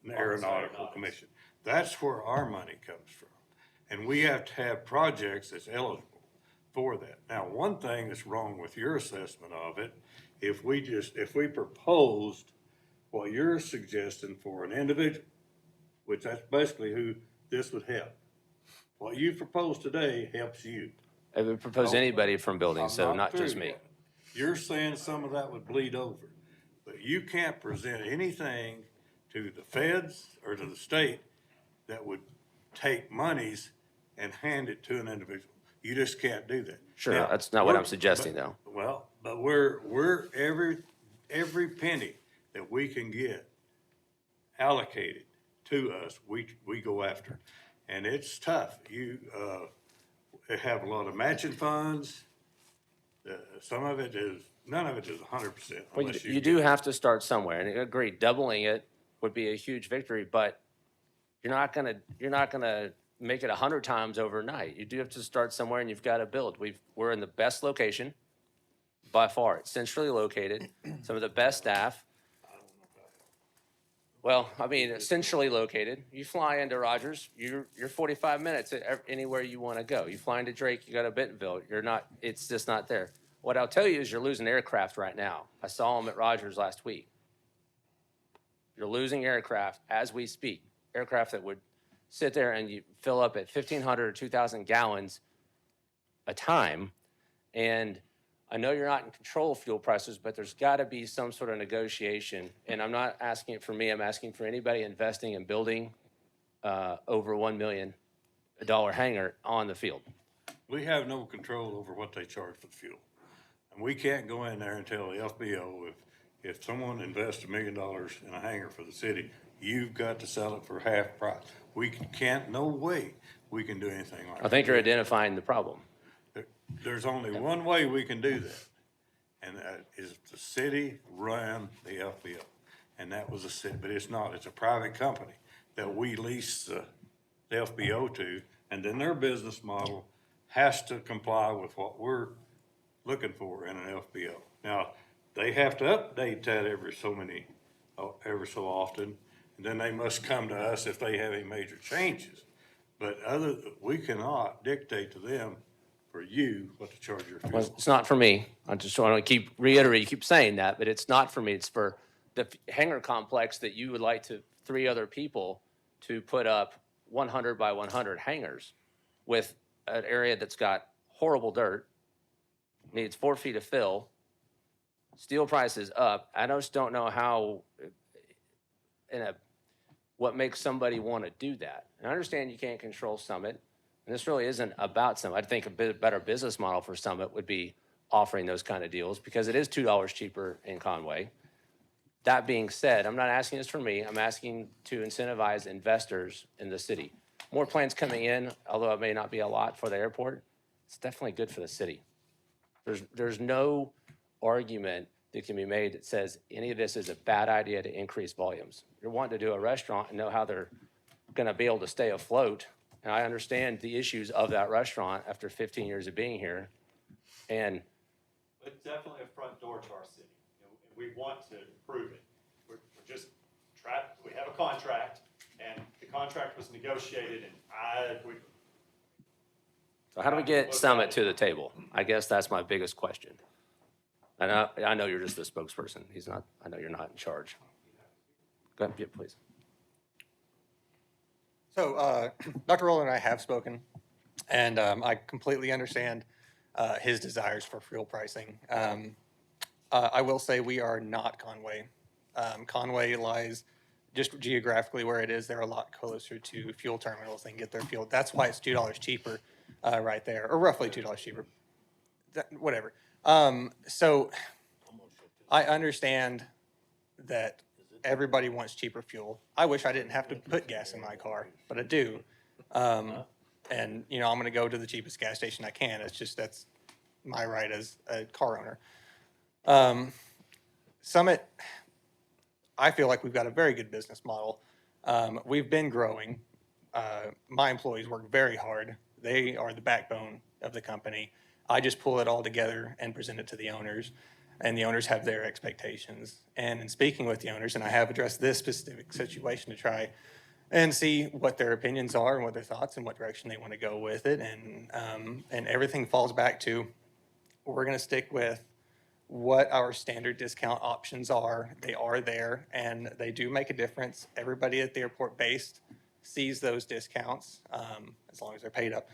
Aeronautical Commission. That's where our money comes from. And we have to have projects that's eligible for that. Now, one thing that's wrong with your assessment of it, if we proposed what you're suggesting for an individual, which that's basically who this would help. What you propose today helps you. I would propose anybody from building, I'm so not through just me. yet. You're saying some of that would bleed over, but you can't present anything to the feds or to the state that would take monies and hand it to an individual. You just can't do that. Sure, Now, that's not what I'm we're- suggesting, but- though. Well, but we're every penny that we can get allocated to us, we go after. And it's tough. You, have a lot of matching funds. Some of it is, none of it is 100% Well, unless you do have to start somewhere, and I agree, doubling it would be a huge victory, but you're not gonna make it 100 times overnight. You do have to start somewhere, and you've got to build. We're in the best location by far. It's centrally located, some of the best staff. Well, I mean, centrally located. You fly into Rogers, you're 45 minutes anywhere you want to go. You fly into Drake, you go to Bentonville. It's just not there. What I'll tell you is you're losing aircraft right now. I saw them at Rogers last week. You're losing aircraft as we speak. Aircraft that would sit there and you fill up at 1,500 or 2,000 gallons a time. And I know you're not in control of fuel prices, but there's got to be some sort of negotiation. And I'm not asking it for me. I'm asking for anybody investing in building over $1 million hangar on the field. We have no control over what they charge for the fuel. And we can't go in there and tell the FBO if someone invests $1 million in a hangar for the city, you've got to sell it for half price. We can't, no way we can do anything like that. I think you're identifying the problem. There's only one way we can do that, and that is the city run the FBO. And that was a city, but it's not. It's a private company that we lease the FBO to, and then their business model has to comply with what we're looking for in an FBO. Now, they have to update that every so often, and then they must come to us if they have any major changes. But we cannot dictate to them for you what to charge your Well, fuel. it's not for me. I just want to keep reiterating, you keep saying that, but it's not for me. It's for the hangar complex that you would like 3 other people to put up 100 by 100 hangars with an area that's got horrible dirt, needs 4 feet of fill, steel prices up. I just don't know how, what makes somebody want to do that. And I understand you can't control Summit, and this really isn't about Summit. I think a bit better business model for Summit would be offering those kind of deals because it is $2 cheaper in Conway. That being said, I'm not asking this for me. I'm asking to incentivize investors in the city. More planes coming in, although it may not be a lot for the airport, it's definitely good for the city. There's no argument that can be made that says any of this is a bad idea to increase volumes. You're wanting to do a restaurant and know how they're going to be able to stay afloat. And I understand the issues of that restaurant after 15 years of being here. And It's definitely a front door to our city. You know, we want to improve it. We're just trapped, we have a contract, and the contract was negotiated, and so how do we get Summit to the table? I guess that's my biggest question. And I know you're just the spokesperson. I know you're not in charge. Go ahead, yeah, please. So, Dr. Rowland and I have spoken, and I completely understand his desires for fuel pricing. I will say we are not Conway. Conway lies just geographically where it is. They're a lot closer to fuel terminals and get their fuel. That's why it's $2 cheaper right there, or roughly $2 cheaper. Whatever. So I understand that everybody wants cheaper fuel. I wish I didn't have to put gas in my car, but I do. And, you know, I'm going to go to the cheapest gas station I can. It's just, that's my right as a car owner. Summit, I feel like we've got a very good business model. We've been growing. My employees work very hard. They are the backbone of the company. I just pull it all together and present it to the owners. and the owners have their expectations. And in speaking with the owners, and I have addressed this specific situation to try and see what their opinions are and what their thoughts and what direction they want to go with it. And everything falls back to, we're going to stick with what our standard discount options are. They are there and they do make a difference. Everybody at the airport base sees those discounts, as long as they're paid up.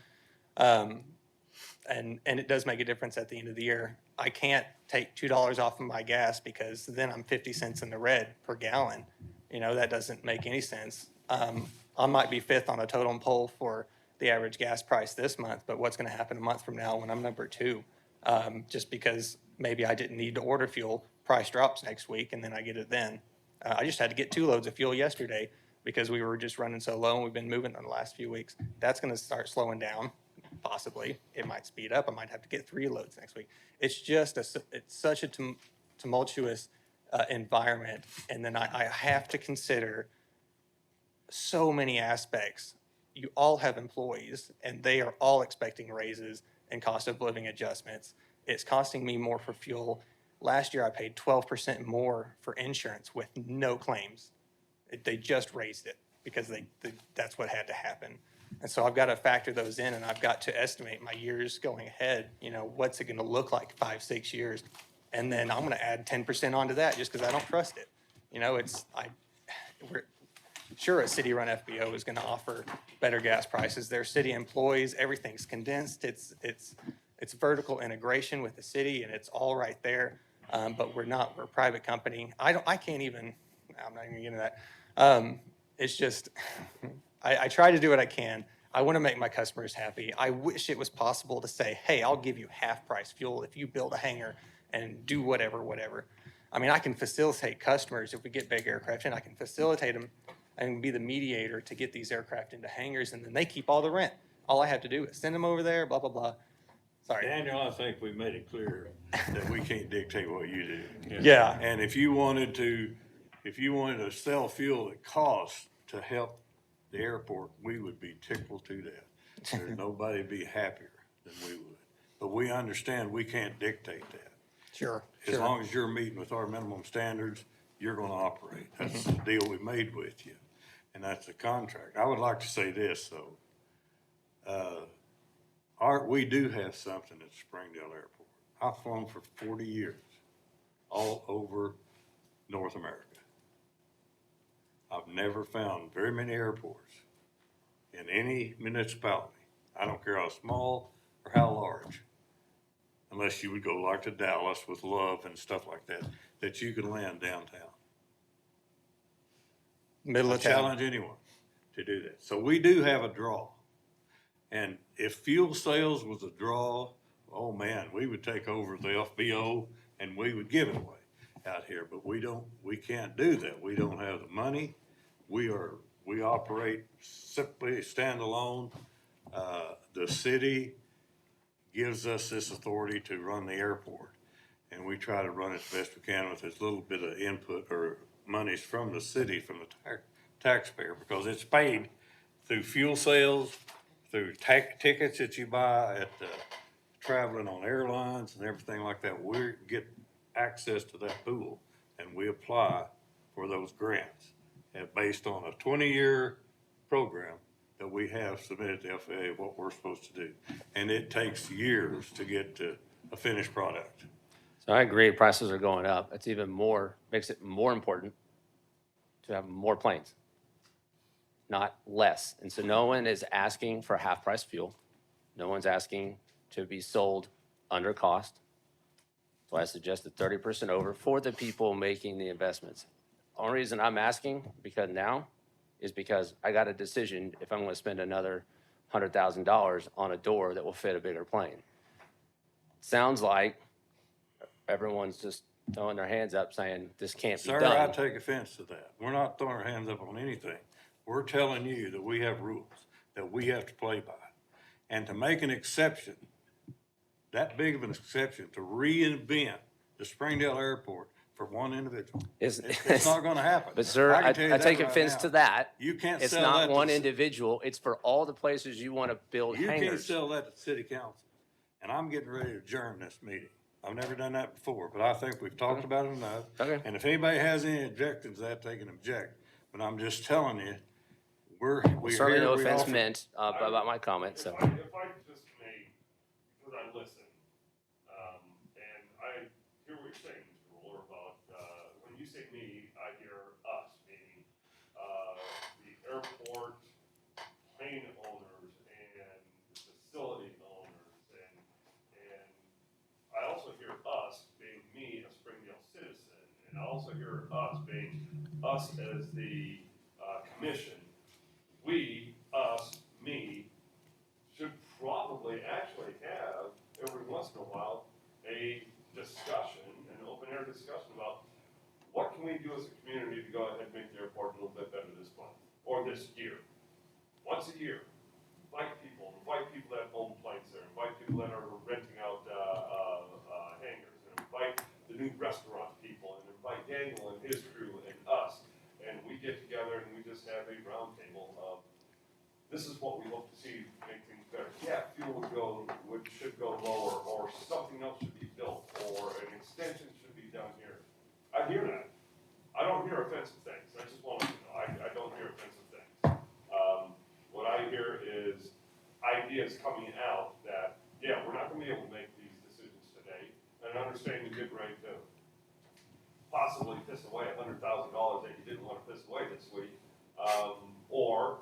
And it does make a difference at the end of the year. I can't take $2 off of my gas because then I'm 50 cents in the red per gallon. You know, that doesn't make any sense. I might be fifth on a totem pole for the average gas price this month, but what's going to happen a month from now when I'm number 2? Just because maybe I didn't need to order fuel, price drops next week and then I get it then. I just had to get 2 loads of fuel yesterday because we were just running so low and we've been moving in the last few weeks. That's going to start slowing down, possibly. It might speed up. I might have to get 3 loads next week. It's just it's such a tumultuous environment. And then I have to consider so many aspects. You all have employees and they are all expecting raises and cost of living adjustments. It's costing me more for fuel. Last year I paid 12% more for insurance with no claims. They just raised it because that's what had to happen. And so I've got to factor those in and I've got to estimate my years going ahead. You know, what's it going to look like 5-6 years? And then I'm going to add 10% onto that just because I don't trust it. You know, we're sure a city-run FBO is going to offer better gas prices. They're city employees. Everything's condensed. It's vertical integration with the city, and it's all right there. But we're not. We're a private company. I can't even. I'm not even getting into that. It's just. I try to do what I can. I want to make my customers happy. I wish it was possible to say, hey, I'll give you half-price fuel if you build a hangar and do whatever. I mean, I can facilitate customers if we get big aircraft in. I can facilitate them and be the mediator to get these aircraft into hangars, and then they keep all the rent. All I have to do is send them over there, blah, blah, blah. Sorry. Daniel, I think we made it clear that we can't dictate what you do. Yeah. And if you wanted to sell fuel at cost to help the airport, we would be tickled to that. There's nobody be happier than we would. But we understand we can't dictate that. Sure. As long as you're meeting with our minimum standards, you're gonna operate. That's the deal we made with you. And that's the contract. I would like to say this, though. We do have something at Springdale Airport. I've flown for 40 years, all over North America. I've never found very many airports in any municipality, I don't care how small or how large, unless you would go like to Dallas with Love and stuff like that, that you can land downtown. Middle I of town. challenge anyone to do that. So we do have a draw. And if fuel sales was a draw, oh man, we would take over the FBO and we would give it away out here. But we can't do that. We don't have the money. We operate simply standalone. The city gives us this authority to run the airport. And we try to run it as best we can with as little bit of input or monies from the city, from the taxpayer, because it's paid through fuel sales, through tickets that you buy at traveling on airlines and everything like that. We get access to that pool and we apply for those grants based on a 20-year program that we have submitted to FAA what we're supposed to do. And it takes years to get to a finished product. So I agree, prices are going up. It's even more, makes it more important to have more planes, not less. And so no one is asking for half-price fuel. No one's asking to be sold under cost. So I suggested 30% over for the people making the investments. Only reason I'm asking is because I got a decision if I'm going to spend another $100,000 on a door that will fit a bigger plane. Sounds like everyone's just throwing their hands up saying this can't be Sir, done. I take offense to that. We're not throwing our hands up on anything. We're telling you that we have rules that we have to play by. And to make an exception, that big of an exception, to reinvent the Springdale Airport for one individual, it's not gonna happen. But sir, I can tell you that take right offense now. to that. You can't It's sell not that to one the- individual. It's for all the places you want to build You can't hangars. sell that to city council. And I'm getting ready to adjourn this meeting. I've never done that before, but I think we've talked about it enough. Okay. And if anybody has any objections to that, they can object. But I'm just telling you, we're Certainly here, no we offense offer. meant about my comment, so. If I just may, because I listen, and I hear what you're saying, Mr. Ruler, about, when you say me, I hear us, meaning, the airport plane owners and facility owners, and I also hear us being me, a Springdale citizen, and I also hear us being us as the, commission. We, us, me, should probably actually have, every once in a while, a discussion, an open-air discussion about what can we do as a community to go ahead and make the airport a little bit better this month, or this year. Once a year, invite people that own planes there, invite people that are renting out, hangars, and invite the new restaurant people, and invite Daniel and his crew and us, and we get together and we just have a roundtable of, this is what we hope to see make things better. Yeah, fuel should go lower, or something else should be built, or an extension should be done here. I hear that. I don't hear offensive things. I just want to know, I don't hear offensive things. What I hear is ideas coming out that, yeah, we're not gonna be able to make these decisions today, and I understand you get ready to possibly piss away $100,000 that you didn't want to piss away this week, or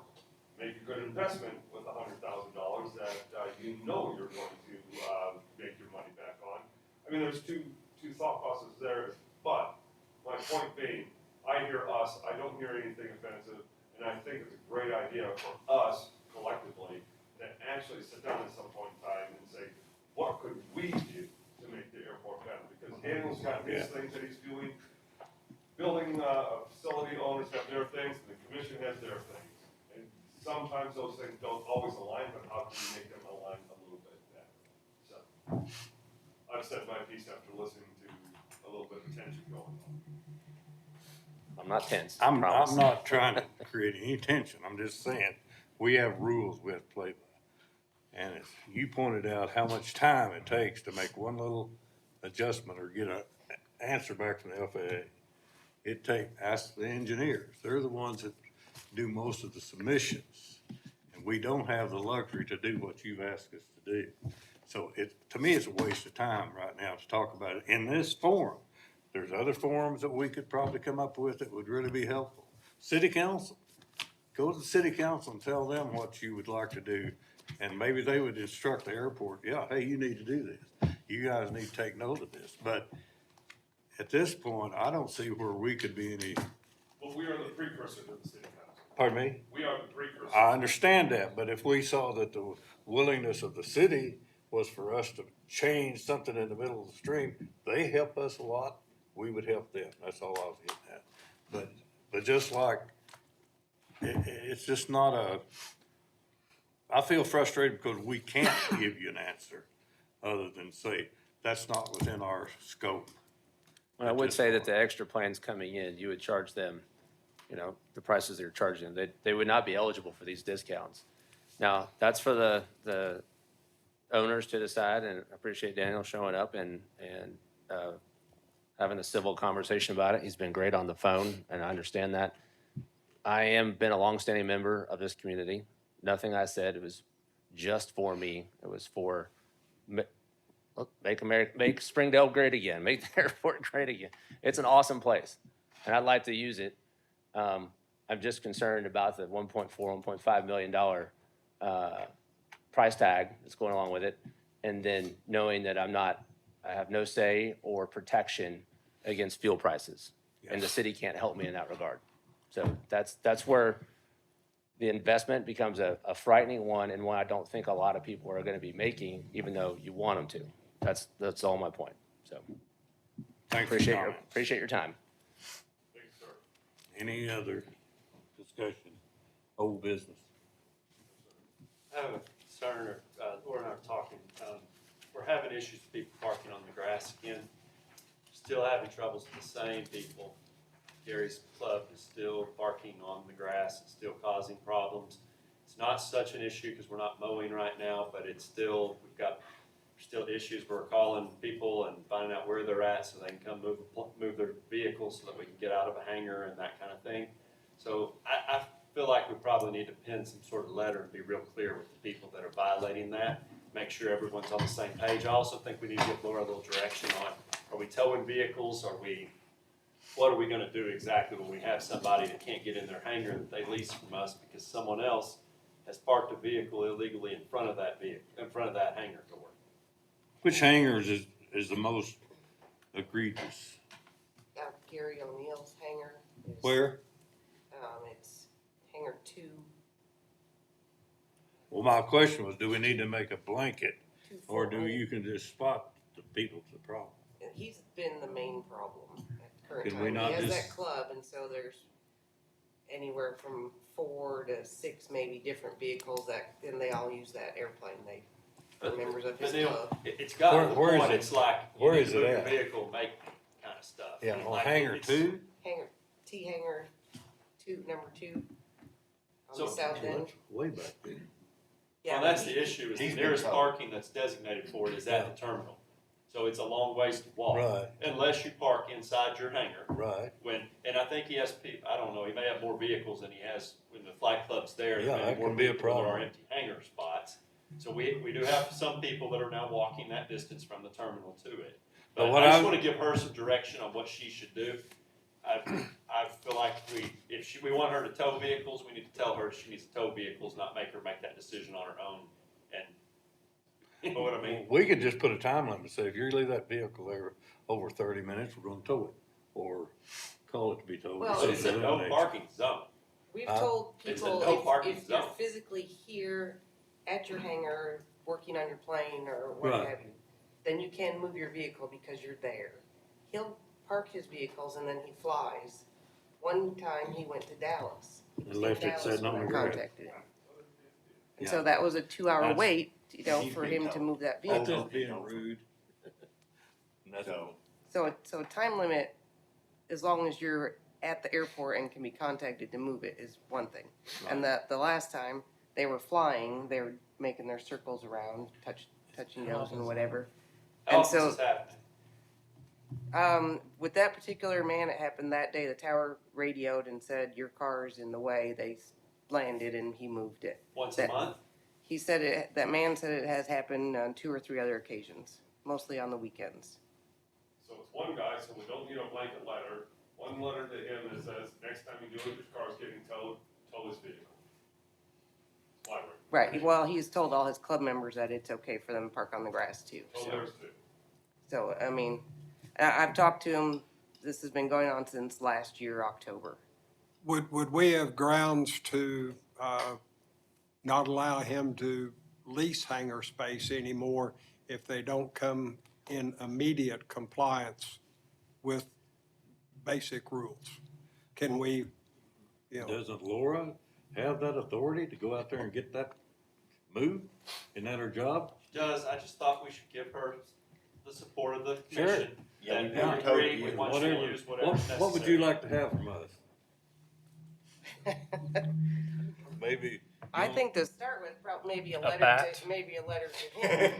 make a good investment with $100,000 that you know you're going to make your money back on. I mean, there's two thought processes there, but my point being, I hear us, I don't hear anything offensive, and I think it's a great idea for us collectively to actually sit down at some point in time and say, what could we do to make the airport better? Because Daniel's got his things that he's doing, building facility owners have their things, and the commission has their things. And sometimes those things don't always align, but how can we make them align a little bit better? So, I've said my piece after listening to a little bit of tension going on. I'm not tense. I'm promise. not trying to create any tension. I'm just saying, we have rules we have to play by. And as you pointed out how much time it takes to make one little adjustment or get an answer back from the FAA. Ask the engineers. They're the ones that do most of the submissions. And we don't have the luxury to do what you've asked us to do. So to me, it's a waste of time right now to talk about it in this forum. There's other forums that we could probably come up with that would really be helpful. City council, go to the city council and tell them what you would like to do. And maybe they would instruct the airport, yeah, hey, you need to do this. You guys need to take note of this. But at this point, I don't see where we could be any. Well, we are the precursor to the city council. Pardon me? We are the precursor. I understand that, but if we saw that the willingness of the city was for us to change something in the middle of the stream, they help us a lot, we would help them. That's all I was getting at. But just like, it's just not I feel frustrated because we can't give you an answer other than say, that's not within our scope. Well, I would say that the extra planes coming in, you would charge them, the prices they're charging them. They would not be eligible for these discounts. Now, that's for the owners to decide, and I appreciate Daniel showing up and having a civil conversation about it. He's been great on the phone, and I understand that. I am been a longstanding member of this community. Nothing I said, it was just for me. It was for make Springdale great again, make the airport great again. It's an awesome place, and I'd like to use it. I'm just concerned about the $1.5 million price tag that's going along with it, and then knowing that I have no say or protection against fuel prices, and the city can't help me in that regard. So that's where the investment becomes a frightening one, and one I don't think a lot of people are going to be making, even though you want them to. That's all my point. So appreciate your time. Thanks, sir. Any other discussion? Old business? I have a concern, Laura and I are talking, we're having issues with people parking on the grass again. Still having troubles with the same people. Gary's Club is still parking on the grass, it's still causing problems. It's not such an issue because we're not mowing right now, but it's still, we've got there's still issues, we're calling people and finding out where they're at so they can come move their vehicles so that we can get out of a hangar and that kind of thing. So I feel like we probably need to pen some sort of letter and be real clear with the people that are violating that, make sure everyone's on the same page. I also think we need to give Laura a little direction on, are we towing vehicles, what are we gonna do exactly when we have somebody that can't get in their hangar that they lease from us because someone else has parked a vehicle illegally in front of that hangar door? Which hangars is the most egregious? Gary O'Neill's hangar. Where? It's hangar 2. Well, my question was, do we need to make a blanket, or do you can just spot the people's the problem? He's been the main problem at the current Can we time. not He has just- that club, and so there's anywhere from 4 to 6 maybe different vehicles and they all use that airplane. They are members of his But Neil, club. it's got to the Where is point, it? it's like, you Where need is to it move your at? vehicle, make kind of stuff. Yeah, on Like, hangar it's- 2? Hangar 2, number 2, on So- the south end. Way back there. Yeah, Well, that's he- the issue, is the he's been nearest told. parking that's designated for it is at the terminal. So it's a long ways to walk. Right. Unless you park inside your hangar. Right. And I think he has I don't know, he may have more vehicles than he has when the flight club's there. Yeah, There may that more can be a people than problem. Our empty hangar spots. So we do have some people that are now walking that distance from the terminal to it. But But what I just I'm- wanna give her some direction on what she should do. I feel like if we want her to tow vehicles, we need to tell her she needs to tow vehicles, not make her make that decision on her own. And, you know what I mean? We could just put a time limit, say if you leave that vehicle there over 30 minutes, we're gonna tow it, or call it to be towed. Well, or It's a something of no that nature. parking zone. We've Huh? told It's a people no parking if you're zone. physically here at your hangar, working on your plane or what Right. have you, then you can move your vehicle because you're there. He'll park his vehicles and then he flies. One time he went to Dallas. He was And in left it Dallas sitting when on I the ground. contacted him. And Yeah. so that was a 2-hour That's- wait, He's for been him to told. move that That's vehicle. just being rude. So, So a time limit, as long as you're at the airport and can be contacted to move it, is one thing. And the last time they were flying, they were making their circles around, touching nose and whatever. How And often so, does this happen? with that particular man, it happened that day. The tower radioed and said, "Your car is in the way." They landed and he moved it. Once a That- month? He said that man said it has happened on 2 or 3 other occasions, mostly on the weekends. So it's one guy, so we don't need a blanket letter. One letter to him that says, next time you do it, your car's getting towed, tow his vehicle. Library, Right. Well, he's told all his club members that it's okay for them to park on the grass too. tow So. theirs too. So, I mean, I've talked to him, this has been going on since last year, October. Would we have grounds to not allow him to lease hangar space anymore if they don't come in immediate compliance with basic rules? Can we, Doesn't Laura have that authority to go out there and get that moved? Isn't that her job? Does, I just thought we should give her the support of the Sure. commission. Yeah, That we've been we told agree, you we want you to use whatever's necessary. What would you like to have from us? Maybe. I think to start with, probably maybe a letter bat? to him.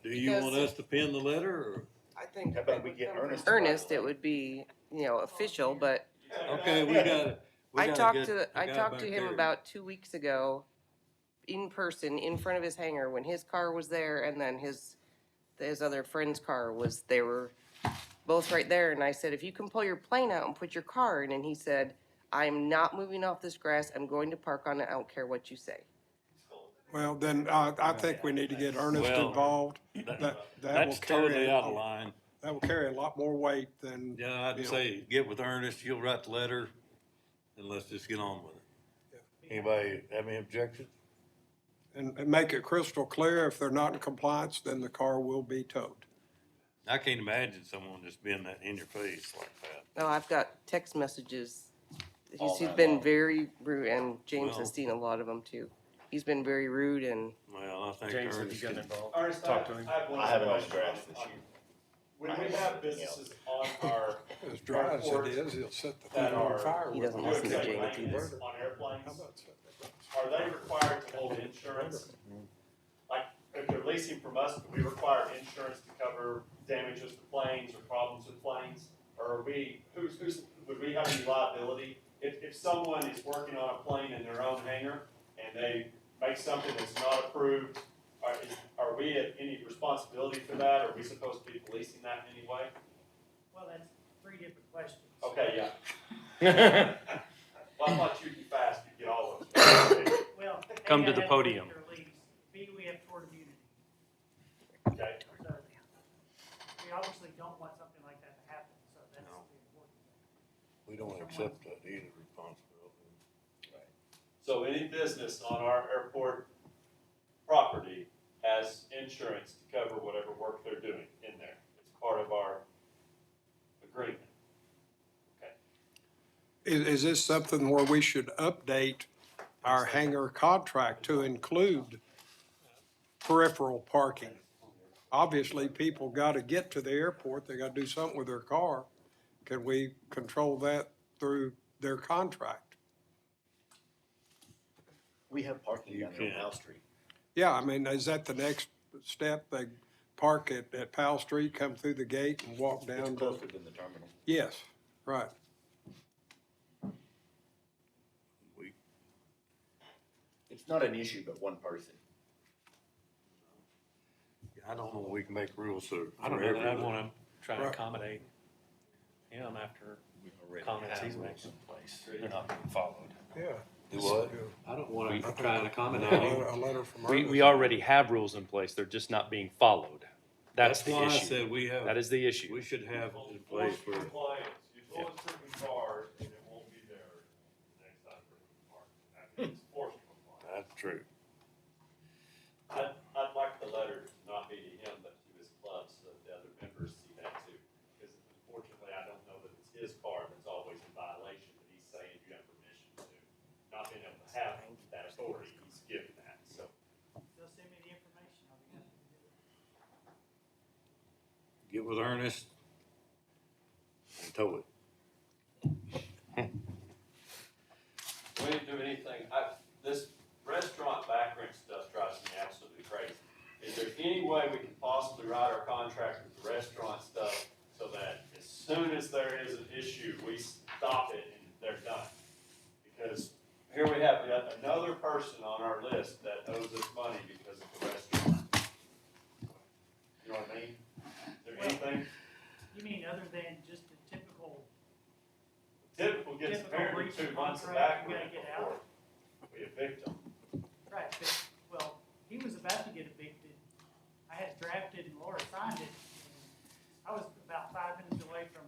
Do you want Because- us to pin the letter, or? I think. How about we get Ernest? Ernest, it would be, official, but Okay, we got it. I talked to him about 2 weeks ago, in person, in front of his hangar, when his car was there, and then his other friend's car was, they were both right there, and I said, if you can pull your plane out and put your car in, and he said, I'm not moving off this grass, I'm going to park on it, I don't care what you say. well, then I think we need to get Ernest Well, involved. That will That's carry, totally out of line. that will carry a lot more weight than. Yeah, I'd you know, say get with Ernest, you'll write the letter, and let's just get on with it. Anybody have any objections? And make it crystal clear, if they're not in compliance, then the car will be towed. I can't imagine someone just being that in your face like that. No, I've got text messages. All He's night been long. very rude, and James Well- has seen a lot of them too. He's been very rude and, Well, I think James, have you Ernest gotten can. involved? Ernest, Talk to him. I have one I haven't other mowed question grass on- this year. When we have businesses on our As dry as it airport is, he'll set the that thing on are fire. He with doesn't it. listen to doing James maintenance either. on airplanes, How about setting the grass? are they required to hold insurance? Like, if they're leasing from us, do we require insurance to cover damages to planes or problems with planes? Or are we, would we have any liability? If someone is working on a plane in their own hangar and they make something that's not approved, are we at any responsibility for that? Are we supposed to be policing that in any way? Well, that's three different questions. Okay, yeah. Well, I thought you'd be fast, you'd get all of them. Well, Come A, to I the had podium. their lease. B, we have toward immunity. Okay. So we obviously don't want something like that to happen, so that's No. the important thing. We don't accept that either responsibility. So any business on our airport property has insurance to cover whatever work they're doing in there. It's part of our agreement. Okay. Is this something where we should update our hangar contract to include peripheral parking? Obviously, people got to get to the airport, they got to do something with their car. Can we control that through their contract? We have parking down there on can. Powell Street. Yeah, I mean, is that the next step? They park at Powell Street, come through the gate and walk down It's to? closer than the terminal. Yes, right. It's not an issue, but one person. I don't know, we can make rules so. I don't for know that I'd everyone. want to try and Right. accommodate him after Already comments have he's rules making. in place. They're not being followed. Yeah. Do what? I don't want to I try and think accommodate him. A letter from We Ernest. already have rules in place, they're just not being followed. That's the why I issue. said we have. That is the issue. We should have it in place for. Compliance, you pull a certain cars and it won't be there next time for the park. That means forced compliance. That's true. I'd like the letter to not be to him, but to his club, so that the other members see that too. Because unfortunately, I don't know that it's his car that's always in violation, but he's saying you have permission to. Not being able to have that authority, he's given that, so. They'll send me the information, I'll be happy to do it. Get with Ernest and tow it. We didn't do anything, this restaurant background stuff drives me absolutely crazy. Is there any way we can possibly write our contract with the restaurant stuff so that as soon as there is an issue, we stop it and they're done? Because here we have yet another person on our list that owes us money because of the restaurant. You know what I mean? Is there anything? You mean other than just the typical, Typical gets Typical apparently breach 2 of months of contract, you background gotta get before out. we evict them. right, but, well, he was about to get evicted. I had it drafted and Laura signed it. And I was about 5 minutes away from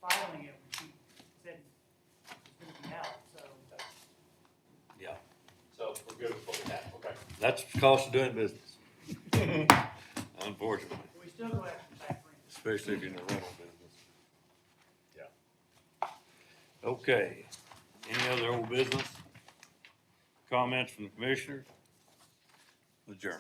filing it when she said it was gonna be out, so. Yeah. So we're good with what we have, okay. That's the cost of doing business. Unfortunately, We still go after the back rent. especially if you're in the rental business. Yeah. Okay. Any other old business? Comments from the commissioners? Adjourn.